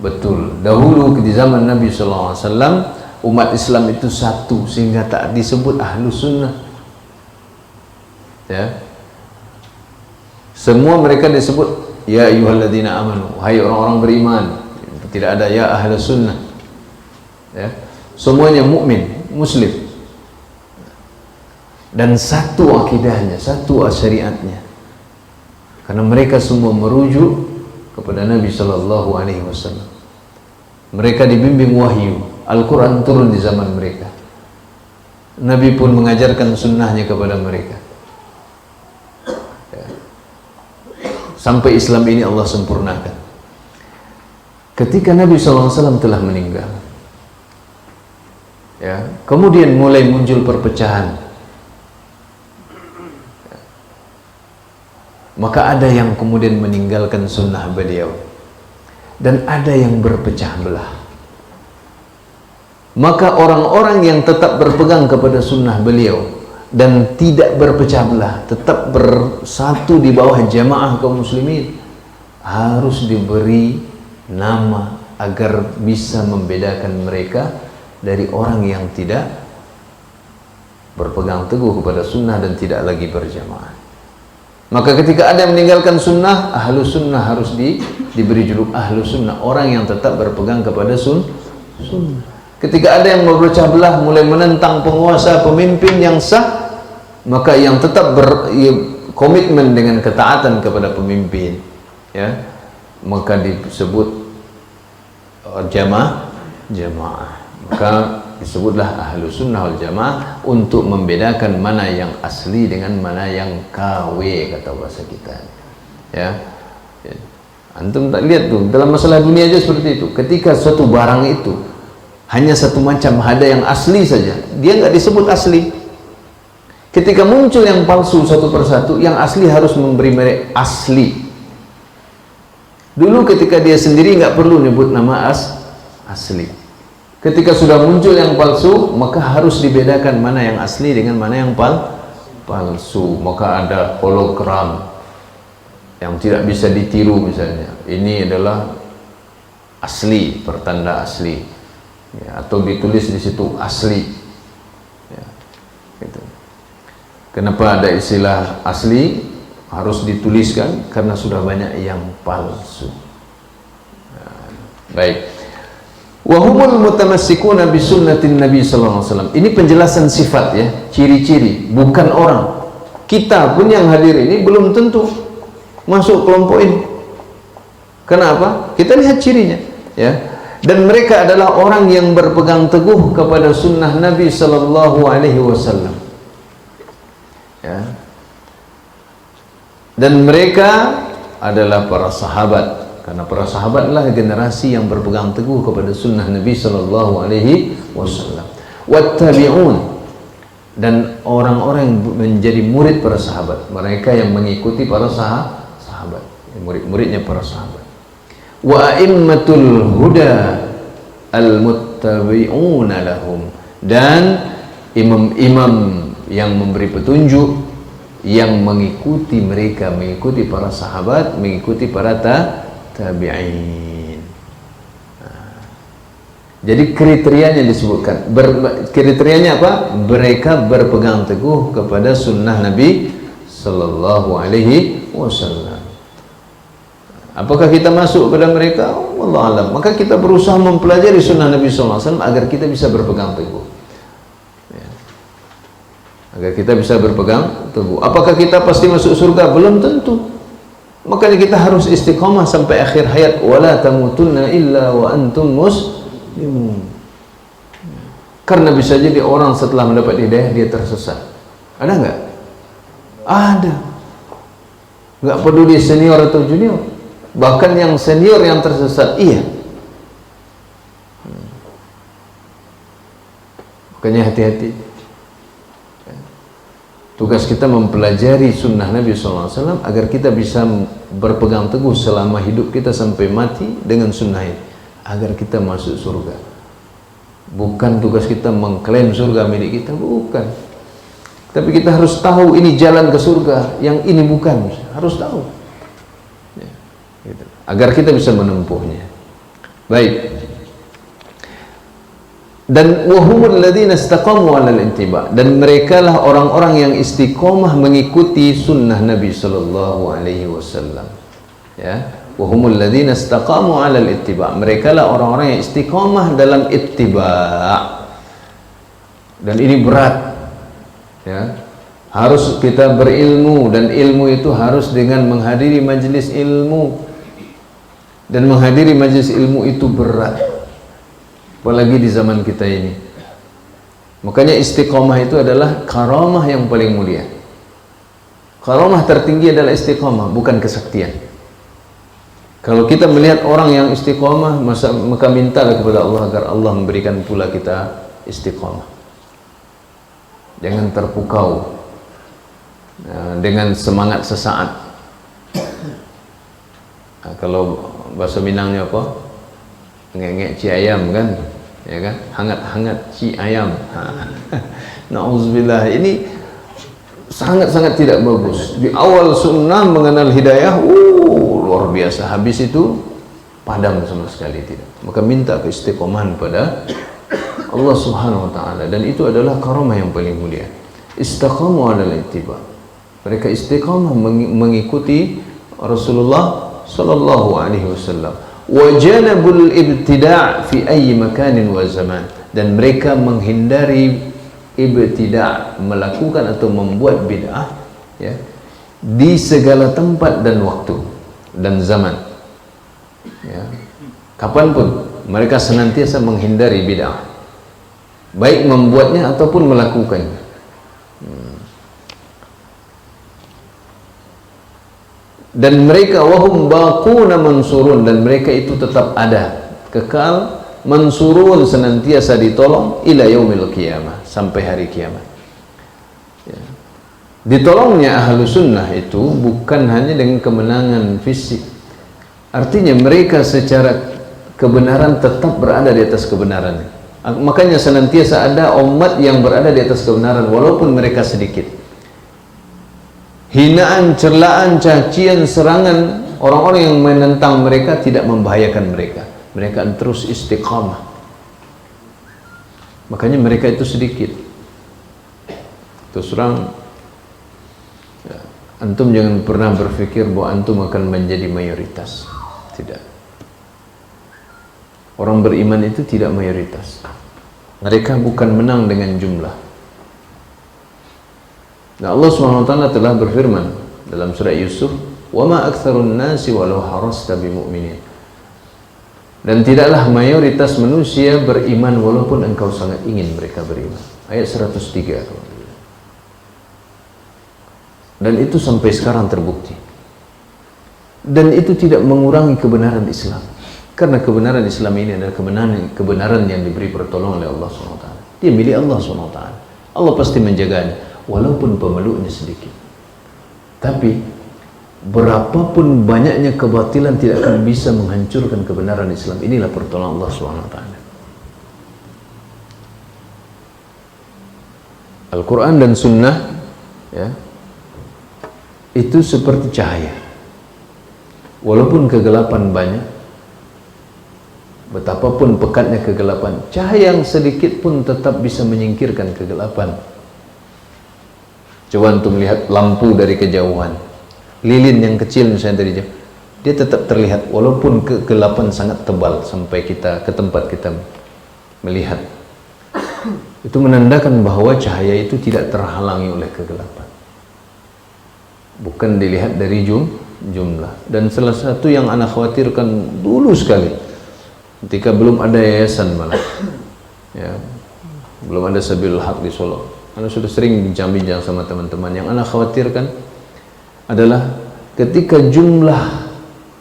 Betul, dahulu di zaman Nabi SAW umat Islam itu satu sehingga tak disebut ahlus sunnah. Ya. Semua mereka disebut ya ayyuhalladzina amanu, hai orang-orang beriman. Tidak ada ya ahlus sunnah. Ya. Semuanya mukmin, muslim. Dan satu akidahnya, satu syariatnya. Karena mereka semua merujuk kepada Nabi Sallallahu Alaihi Wasallam. Mereka dibimbing wahyu, Al-Quran turun di zaman mereka. Nabi pun mengajarkan sunnahnya kepada mereka. Ya. Sampai Islam ini Allah sempurnakan. Ketika Nabi SAW telah meninggal, ya, kemudian mulai muncul perpecahan. Maka ada yang kemudian meninggalkan sunnah beliau dan ada yang berpecah belah. Maka orang-orang yang tetap berpegang kepada sunnah beliau dan tidak berpecah belah, tetap bersatu di bawah jamaah kaum muslimin, harus diberi nama agar bisa membedakan mereka dari orang yang tidak berpegang teguh kepada sunnah dan tidak lagi berjamaah. Maka ketika ada yang meninggalkan sunnah, ahlu sunnah harus diberi juluk ahlu sunnah, orang yang tetap berpegang kepada sunnah. Ketika ada yang berpecah belah, mulai menentang penguasa, pemimpin yang sah, maka yang tetap berkomitmen dengan ketaatan kepada pemimpin, ya, maka disebut jamaah. Maka disebutlah ahlu sunnah wal jamaah untuk membedakan mana yang asli dengan mana yang KW, kata bahasa kita, ya. Antum tak lihat tuh dalam masalah dunia aja seperti itu. Ketika suatu barang itu hanya satu macam, ada yang asli saja, dia nggak disebut asli. Ketika muncul yang palsu satu persatu, yang asli harus memberi merek asli. Dulu ketika dia sendiri nggak perlu nyebut nama asli. Ketika sudah muncul yang palsu, maka harus dibedakan mana yang asli dengan mana yang palsu. Maka ada hologram yang tidak bisa ditiru misalnya. Ini adalah asli, pertanda asli, ya, atau ditulis di situ asli, ya, gitu. Kenapa ada istilah asli harus dituliskan? Karena sudah banyak yang palsu. Nah, baik. Wahumul mutamassikuna bi sunnatin Nabi sallallahu alaihi wasallam. Ini penjelasan sifat, ya, ciri-ciri, bukan orang. Kita pun yang hadir ini belum tentu masuk kelompok ini. Kenapa? Kita lihat cirinya, ya. Dan mereka adalah orang yang berpegang teguh kepada sunnah Nabi sallallahu alaihi wasallam, ya. Dan mereka adalah para sahabat. Karena para sahabat adalah generasi yang berpegang teguh kepada sunnah Nabi sallallahu alaihi wasallam. Wattabi'un, dan orang-orang yang menjadi murid para sahabat, mereka yang mengikuti para sahabat, murid-muridnya para sahabat. Wa a'immatul huda al-muttabi'una lahum, dan imam-imam yang memberi petunjuk, yang mengikuti mereka, mengikuti para sahabat, mengikuti para tabi'in. Jadi kriterianya disebutkan. Kriterianya apa? Mereka berpegang teguh kepada sunnah Nabi sallallahu alaihi wasallam. Apakah kita masuk pada mereka? Wallahu alam. Maka kita berusaha mempelajari sunnah Nabi sallallahu alaihi wasallam agar kita bisa berpegang teguh, ya. Agar kita bisa berpegang teguh. Apakah kita pasti masuk surga? Belum tentu. Makanya kita harus istiqamah sampai akhir hayat. Wala tamutunna illa wa antum muslimun. Karena bisa jadi orang setelah mendapat hidayah dia tersesat. Ada nggak? Ada. Nggak peduli senior atau junior. Bahkan yang senior yang tersesat, iya. Makanya hati-hati. Tugas kita mempelajari sunnah Nabi SAW agar kita bisa berpegang teguh selama hidup kita sampai mati dengan sunnah ini, agar kita masuk surga. Bukan tugas kita mengklaim surga milik kita, bukan. Tapi kita harus tahu ini jalan ke surga, yang ini bukan, harus tahu, ya, gitu. Agar kita bisa menempuhnya. Baik. Dan wahumul ladzina istaqamu 'alal ittiba, dan merekalah orang-orang yang istiqomah mengikuti sunnah Nabi sallallahu alaihi wasallam, ya. Wahumul ladzina istaqamu 'alal ittiba, merekalah orang-orang yang istiqomah dalam ittiba. Dan ini berat, ya. Harus kita berilmu, dan ilmu itu harus dengan menghadiri majelis ilmu, dan menghadiri majelis ilmu itu berat, apalagi di zaman kita ini. Makanya istiqomah itu adalah karamah yang paling mulia. Karamah tertinggi adalah istiqomah, bukan kesaktian. Kalau kita melihat orang yang istiqomah, maka mintalah kepada Allah agar Allah memberikan pula kita istiqomah. Jangan terpukau dengan semangat sesaat. Nah, kalau bahasa Minangnya apa? Ngek-ngek ci ayam, kan, ya kan, hangat-hangat ci ayam. Nauzubillah, ini sangat-sangat tidak bagus. Di awal sunnah mengenal hidayah, luar biasa, habis itu padam sama sekali, tidak. Maka minta keistiqomahan pada Allah Subhanahu wa taala, dan itu adalah karamah yang paling mulia. Istaqamu 'alal ittiba. Mereka istiqamah mengikuti Rasulullah sallallahu alaihi wasallam. Wa janabul ibtida' fi ayyi makanin wa zaman, dan mereka menghindari ibtida', melakukan atau membuat bid'ah, ya, di segala tempat dan waktu dan zaman, ya. Kapanpun mereka senantiasa menghindari bid'ah, baik membuatnya ataupun melakukannya. Dan mereka wahum baquna mansurun, dan mereka itu tetap ada, kekal, mansurun, senantiasa ditolong, ila yaumil qiyamah, sampai hari kiamat, ya. Ditolongnya ahlu sunnah itu bukan hanya dengan kemenangan fisik, artinya mereka secara kebenaran tetap berada di atas kebenaran. Makanya senantiasa ada umat yang berada di atas kebenaran walaupun mereka sedikit. Hinaan, celaan, cacian, serangan orang-orang yang menentang mereka tidak membahayakan mereka. Mereka terus istiqamah. Makanya mereka itu sedikit. Terus terang, ya, antum jangan pernah berpikir bahwa antum akan menjadi mayoritas. Tidak. Orang beriman itu tidak mayoritas. Mereka bukan menang dengan jumlah. Nah, Allah SWT telah berfirman dalam surah Yusuf, "Wa ma aktsarun nasi walau harasta bimu'minin." Dan tidaklah mayoritas manusia beriman walaupun engkau sangat ingin mereka beriman. Ayat 103. Dan itu sampai sekarang terbukti. Dan itu tidak mengurangi kebenaran Islam. Karena kebenaran Islam ini adalah kebenaran yang diberi pertolongan oleh Allah SWT. Dia milik Allah SWT. Allah pasti menjaganya walaupun pemeluknya sedikit. Tapi berapapun banyaknya kebatilan tidak akan bisa menghancurkan kebenaran Islam. Inilah pertolongan Allah SWT. Al-Quran dan Sunnah, ya, itu seperti cahaya. Walaupun kegelapan banyak, betapapun pekatnya kegelapan, cahaya yang sedikit pun tetap bisa menyingkirkan kegelapan. Coba untuk melihat lampu dari kejauhan, lilin yang kecil misalnya dari jauh, dia tetap terlihat walaupun kegelapan sangat tebal sampai kita ke tempat kita melihat. Itu menandakan bahwa cahaya itu tidak terhalangi oleh kegelapan. Bukan dilihat dari jumlah. Dan salah satu yang anak khawatirkan dulu sekali, ketika belum ada yayasan malah, ya, belum ada Sabilul Haq di Solo, Anda sudah sering bincang-bincang sama teman-teman. Yang anak khawatirkan adalah ketika jumlah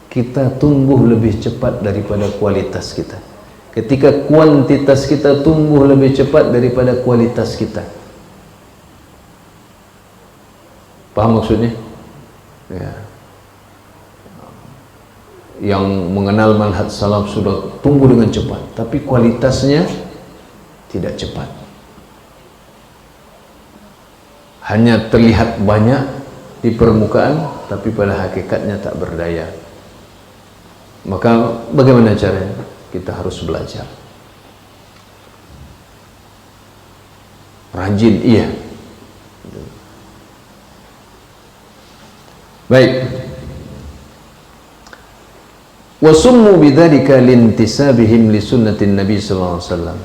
kita tumbuh lebih cepat daripada kualitas kita, ketika kuantitas kita tumbuh lebih cepat daripada kualitas kita. Paham maksudnya? Ya. Yang mengenal manhaj salaf sudah tumbuh dengan cepat, tapi kualitasnya tidak cepat. Hanya terlihat banyak di permukaan, tapi pada hakikatnya tak berdaya. Maka bagaimana caranya? Kita harus belajar. Rajin, iya. Baik. Wasummu bidzalika lintisabihim li sunnatin Nabi sallallahu alaihi wasallam.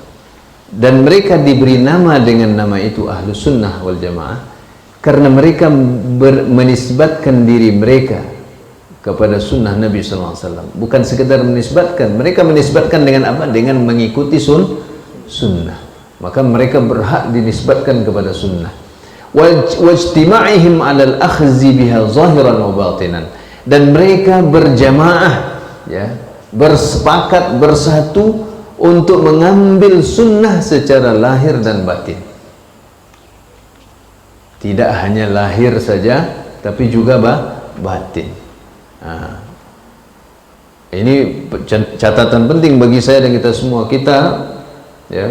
Dan mereka diberi nama dengan nama itu Ahlus Sunnah wal Jamaah karena mereka menisbatkan diri mereka kepada sunnah Nabi sallallahu alaihi wasallam. Bukan sekedar menisbatkan, mereka menisbatkan dengan apa? Dengan mengikuti sunnah. Maka mereka berhak dinisbatkan kepada sunnah. Wajtima'ihim 'alal akhzi biha zahiran wa batinan. Dan mereka berjamaah, ya, bersepakat, bersatu untuk mengambil sunnah secara lahir dan batin. Tidak hanya lahir saja, tapi juga batin. Nah, ini catatan penting bagi saya dan kita semua. Kita, ya,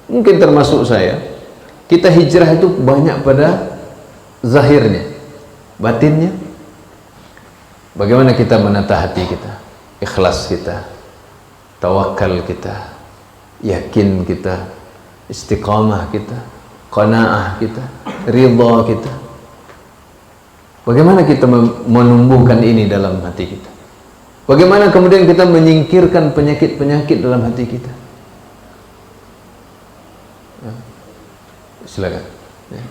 mungkin termasuk saya, kita hijrah itu banyak pada zahirnya, batinnya. Bagaimana kita menata hati kita, ikhlas kita, tawakal kita, yakin kita, istiqamah kita, qanaah kita, ridha kita. Bagaimana kita menumbuhkan ini dalam hati kita? Bagaimana kemudian kita menyingkirkan penyakit-penyakit dalam hati kita? Ya. Silakan. Ya.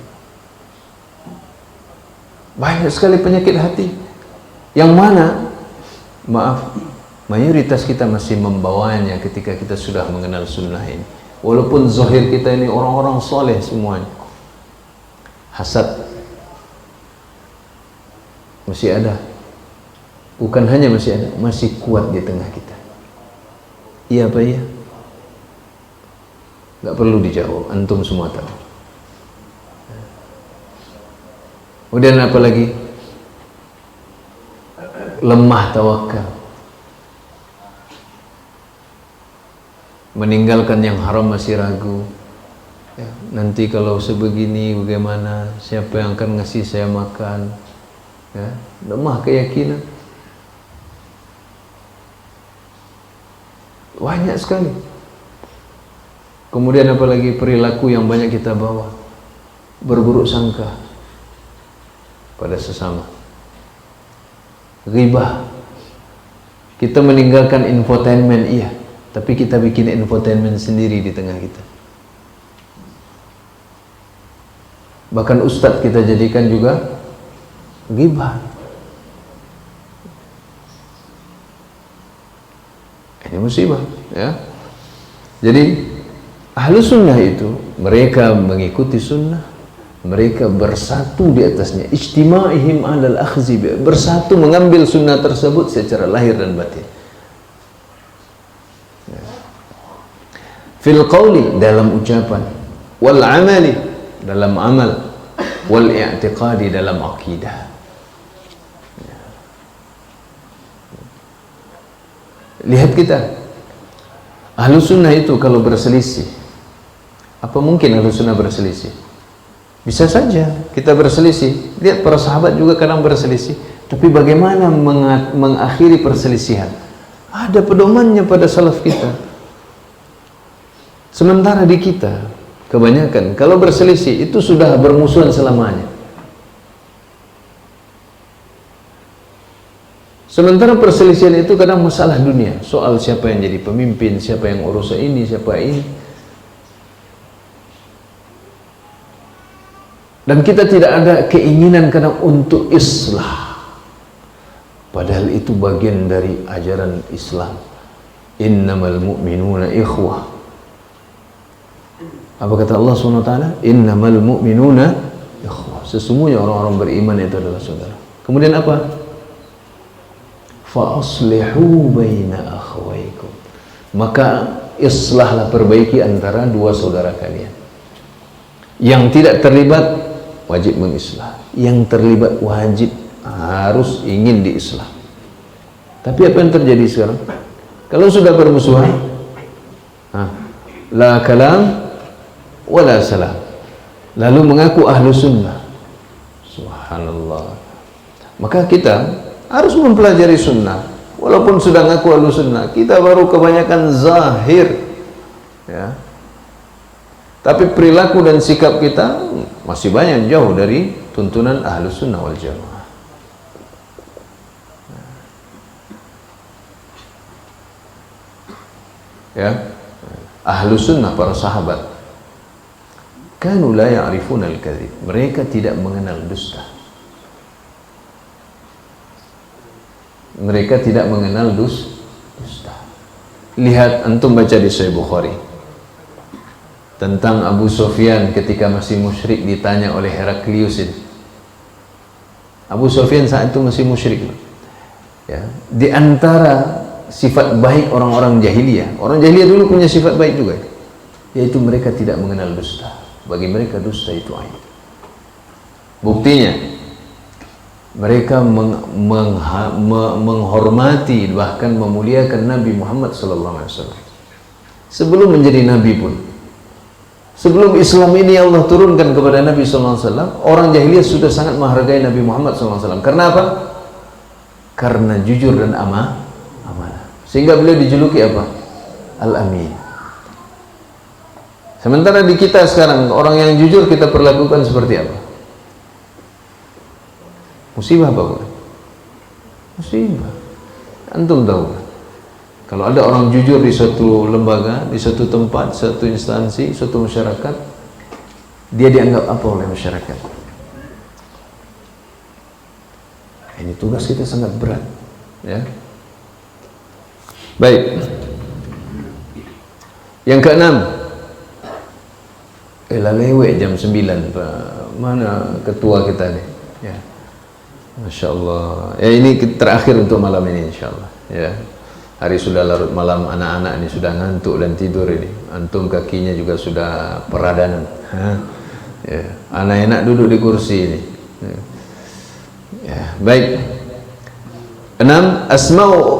Banyak sekali penyakit hati. Yang mana, maaf, mayoritas kita masih membawanya ketika kita sudah mengenal sunnah ini. Walaupun zahir kita ini orang-orang soleh semuanya. Hasad masih ada. Bukan hanya masih ada, masih kuat di tengah kita. Iya apa iya? Gak perlu dijawab, antum semua tahu. Kemudian apa lagi? Lemah tawakal. Meninggalkan yang haram masih ragu. Ya, nanti kalau sebegini bagaimana? Siapa yang akan ngasih saya makan? Ya, lemah keyakinan. Banyak sekali. Kemudian apalagi perilaku yang banyak kita bawa, berburuk sangka pada sesama, ghibah. Kita meninggalkan infotainment, iya, tapi kita bikin infotainment sendiri di tengah kita. Bahkan ustadz kita jadikan juga ghibah. Ini musibah, ya. Jadi ahlu sunnah itu mereka mengikuti sunnah, mereka bersatu di atasnya, ijtima'ihim 'alal akhzi, bersatu mengambil sunnah tersebut secara lahir dan batin. Ya. Fil qawli, dalam ucapan, wal amali, dalam amal, wal i'tiqadi, dalam akidah. Lihat kita, ahlu sunnah itu kalau berselisih, apa mungkin ahlu sunnah berselisih? Bisa saja kita berselisih. Lihat para sahabat juga kadang berselisih, tapi bagaimana mengakhiri perselisihan? Ada pedomannya pada salaf kita. Sementara di kita kebanyakan kalau berselisih itu sudah bermusuhan selamanya. Sementara perselisihan itu kadang masalah dunia, soal siapa yang jadi pemimpin, siapa yang urus ini, siapa ini. Dan kita tidak ada keinginan kadang untuk islah. Padahal itu bagian dari ajaran Islam. Innamal mu'minuna ikhwah. Apa kata Allah SWT? Innamal mu'minuna ikhwah. Sesungguhnya orang-orang beriman itu adalah saudara. Kemudian apa? Fa'aslihu baina akhwaikum. Maka islahlah, perbaiki antara dua saudara kalian. Yang tidak terlibat wajib mengislah, yang terlibat wajib harus ingin diislah. Tapi apa yang terjadi sekarang? Kalau sudah bermusuhan, la kalam wala salam, lalu mengaku ahlu sunnah. Subhanallah. Maka kita harus mempelajari sunnah. Walaupun sudah ngaku ahlu sunnah, kita baru kebanyakan zahir, ya. Tapi perilaku dan sikap kita masih banyak jauh dari tuntunan ahlu sunnah wal jamaah. Ya, ahlu sunnah, para sahabat, kanu la ya'rifuna al-kadhib, mereka tidak mengenal dusta. Mereka tidak mengenal dusta. Lihat, antum baca di Sahih Bukhari tentang Abu Sufyan ketika masih musyrik, ditanya oleh Heraklius ini. Abu Sufyan saat itu masih musyrik, ya. Di antara sifat baik orang-orang jahiliyah, orang jahiliyah dulu punya sifat baik juga, yaitu mereka tidak mengenal dusta. Bagi mereka dusta itu aib. Buktinya mereka menghormati, bahkan memuliakan Nabi Muhammad SAW. Sebelum menjadi Nabi pun, sebelum Islam ini Allah turunkan kepada Nabi SAW, orang jahiliyah sudah sangat menghargai Nabi Muhammad SAW. Karena apa? Karena jujur dan amanah. Sehingga beliau dijuluki apa? Al-Amin. Sementara di kita sekarang, orang yang jujur kita perlakukan seperti apa? Musibah apa bukan? Musibah. Antum tahu, kalau ada orang jujur di suatu lembaga, di suatu tempat, suatu instansi, suatu masyarakat, dia dianggap apa oleh masyarakat? Ini tugas kita sangat berat, ya. Baik. Yang keenam, lewat jam 9, Pak. Mana ketua kita nih? Ya. Masya Allah. Ya, ini terakhir untuk malam ini, insya Allah. Ya. Hari sudah larut malam, anak-anak ini sudah ngantuk dan tidur ini. Antum kakinya juga sudah peradanan. Ya. Anak enak duduk di kursi ini. Ya. Baik. 6.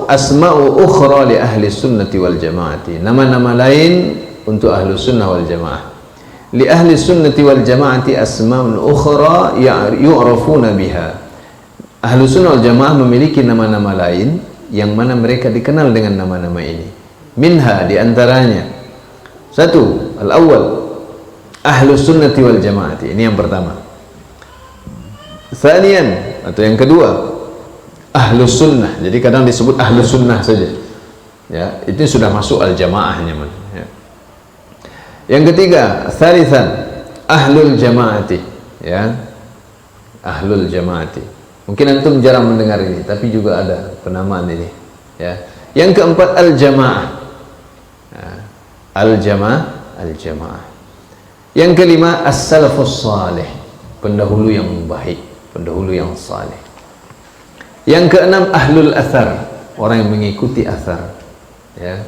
Asma'u ukhra li ahli sunnati wal jamaati. Nama-nama lain untuk ahli sunnah wal jamaah. Li ahli sunnati wal jamaati asma'un ukhra yu'rafuna biha. Ahli sunnah wal jamaah memiliki nama-nama lain yang mana mereka dikenal dengan nama-nama ini. Minha, diantaranya. 1. Al-awwal, ahli sunnati wal jamaati. Ini yang pertama. Thaniyan, atau yang kedua, ahlus sunnah. Jadi kadang disebut ahlus sunnah saja, ya, itu sudah masuk al-jamaahnya, ya. Yang ketiga, thalithan, ahlul jamaati, ya, ahlul jamaati. Mungkin antum jarang mendengar ini, tapi juga ada penamaan ini, ya. Yang keempat, al-jamaah, ya. Al-jamaah. Yang kelima, as-salafus salih, pendahulu yang baik, pendahulu yang saleh. Yang keenam, ahlul athar, orang yang mengikuti athar, ya,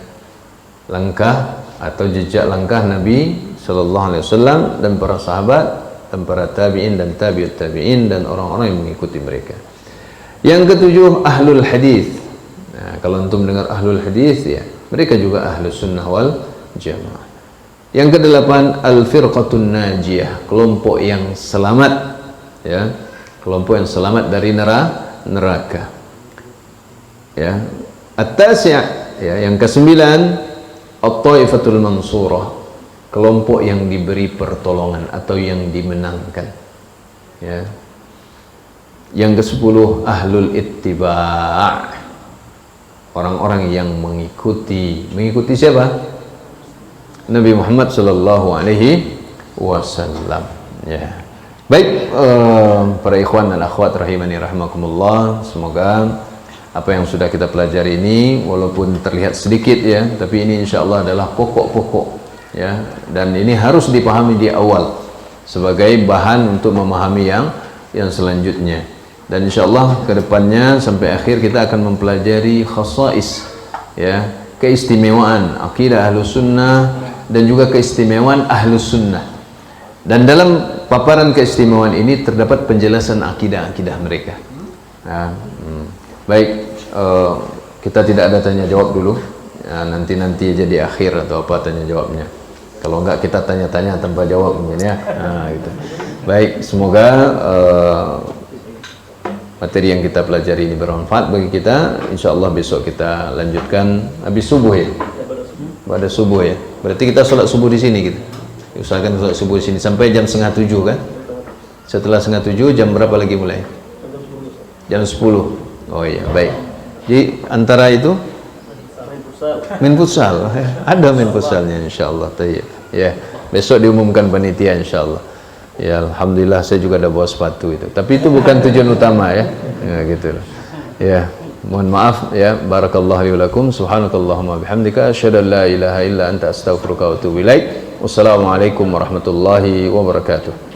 langkah atau jejak langkah Nabi Sallallahu Alaihi Wasallam dan para sahabat dan para tabi'in dan tabi'ut tabi'in dan orang-orang yang mengikuti mereka. Yang ketujuh, ahlul hadis. Nah, kalau antum dengar ahlul hadis, ya, mereka juga ahlus sunnah wal jamaah. Yang kedelapan, al-firqatun najiyah, kelompok yang selamat, ya, kelompok yang selamat dari neraka. Ya. At-tasi', ya, yang kesembilan, at-taifatul mansurah, kelompok yang diberi pertolongan atau yang dimenangkan, ya. Yang kesepuluh, ahlul ittiba', orang-orang yang mengikuti siapa? Nabi Muhammad sallallahu alaihi wasallam, ya. Baik, para ikhwan dan akhwat rahimani rahimakumullah, semoga apa yang sudah kita pelajari ini walaupun terlihat sedikit, ya, tapi ini insyaallah adalah pokok-pokok, ya, dan ini harus dipahami di awal sebagai bahan untuk memahami yang selanjutnya. Dan insyaallah kedepannya sampai akhir kita akan mempelajari khasais, ya, keistimewaan akidah ahlus sunnah dan juga keistimewaan ahlus sunnah. Dan dalam paparan keistimewaan ini terdapat penjelasan akidah mereka. Nah, baik, kita tidak ada tanya jawab dulu, ya, nanti aja di akhir atau apa tanya jawabnya. Kalau enggak kita tanya-tanya tanpa jawab mungkin, ya. Nah, gitu. Baik, semoga materi yang kita pelajari ini bermanfaat bagi kita. Insya Allah besok kita lanjutkan habis subuh, ya. Pada subuh, ya. Berarti kita sholat subuh di sini gitu. Usahakan sholat subuh di sini sampai jam 6:30 kan. Setelah 6:30 jam berapa lagi mulai? Jam 10. Oh iya, baik. Jadi antara itu main futsal. Ada main futsalnya insyaallah. Tayyib. Ya, besok diumumkan panitia insyaallah. Ya, alhamdulillah saya juga ada bawa sepatu itu. Tapi itu bukan tujuan utama, ya. Ya gitu loh. Ya, mohon maaf, ya. Barakallahu li wa lakum. Subhanakallahumma bihamdika asyhadu an la ilaha illa anta astaghfiruka wa atubu ilaik. Wassalamualaikum warahmatullahi wabarakatuh.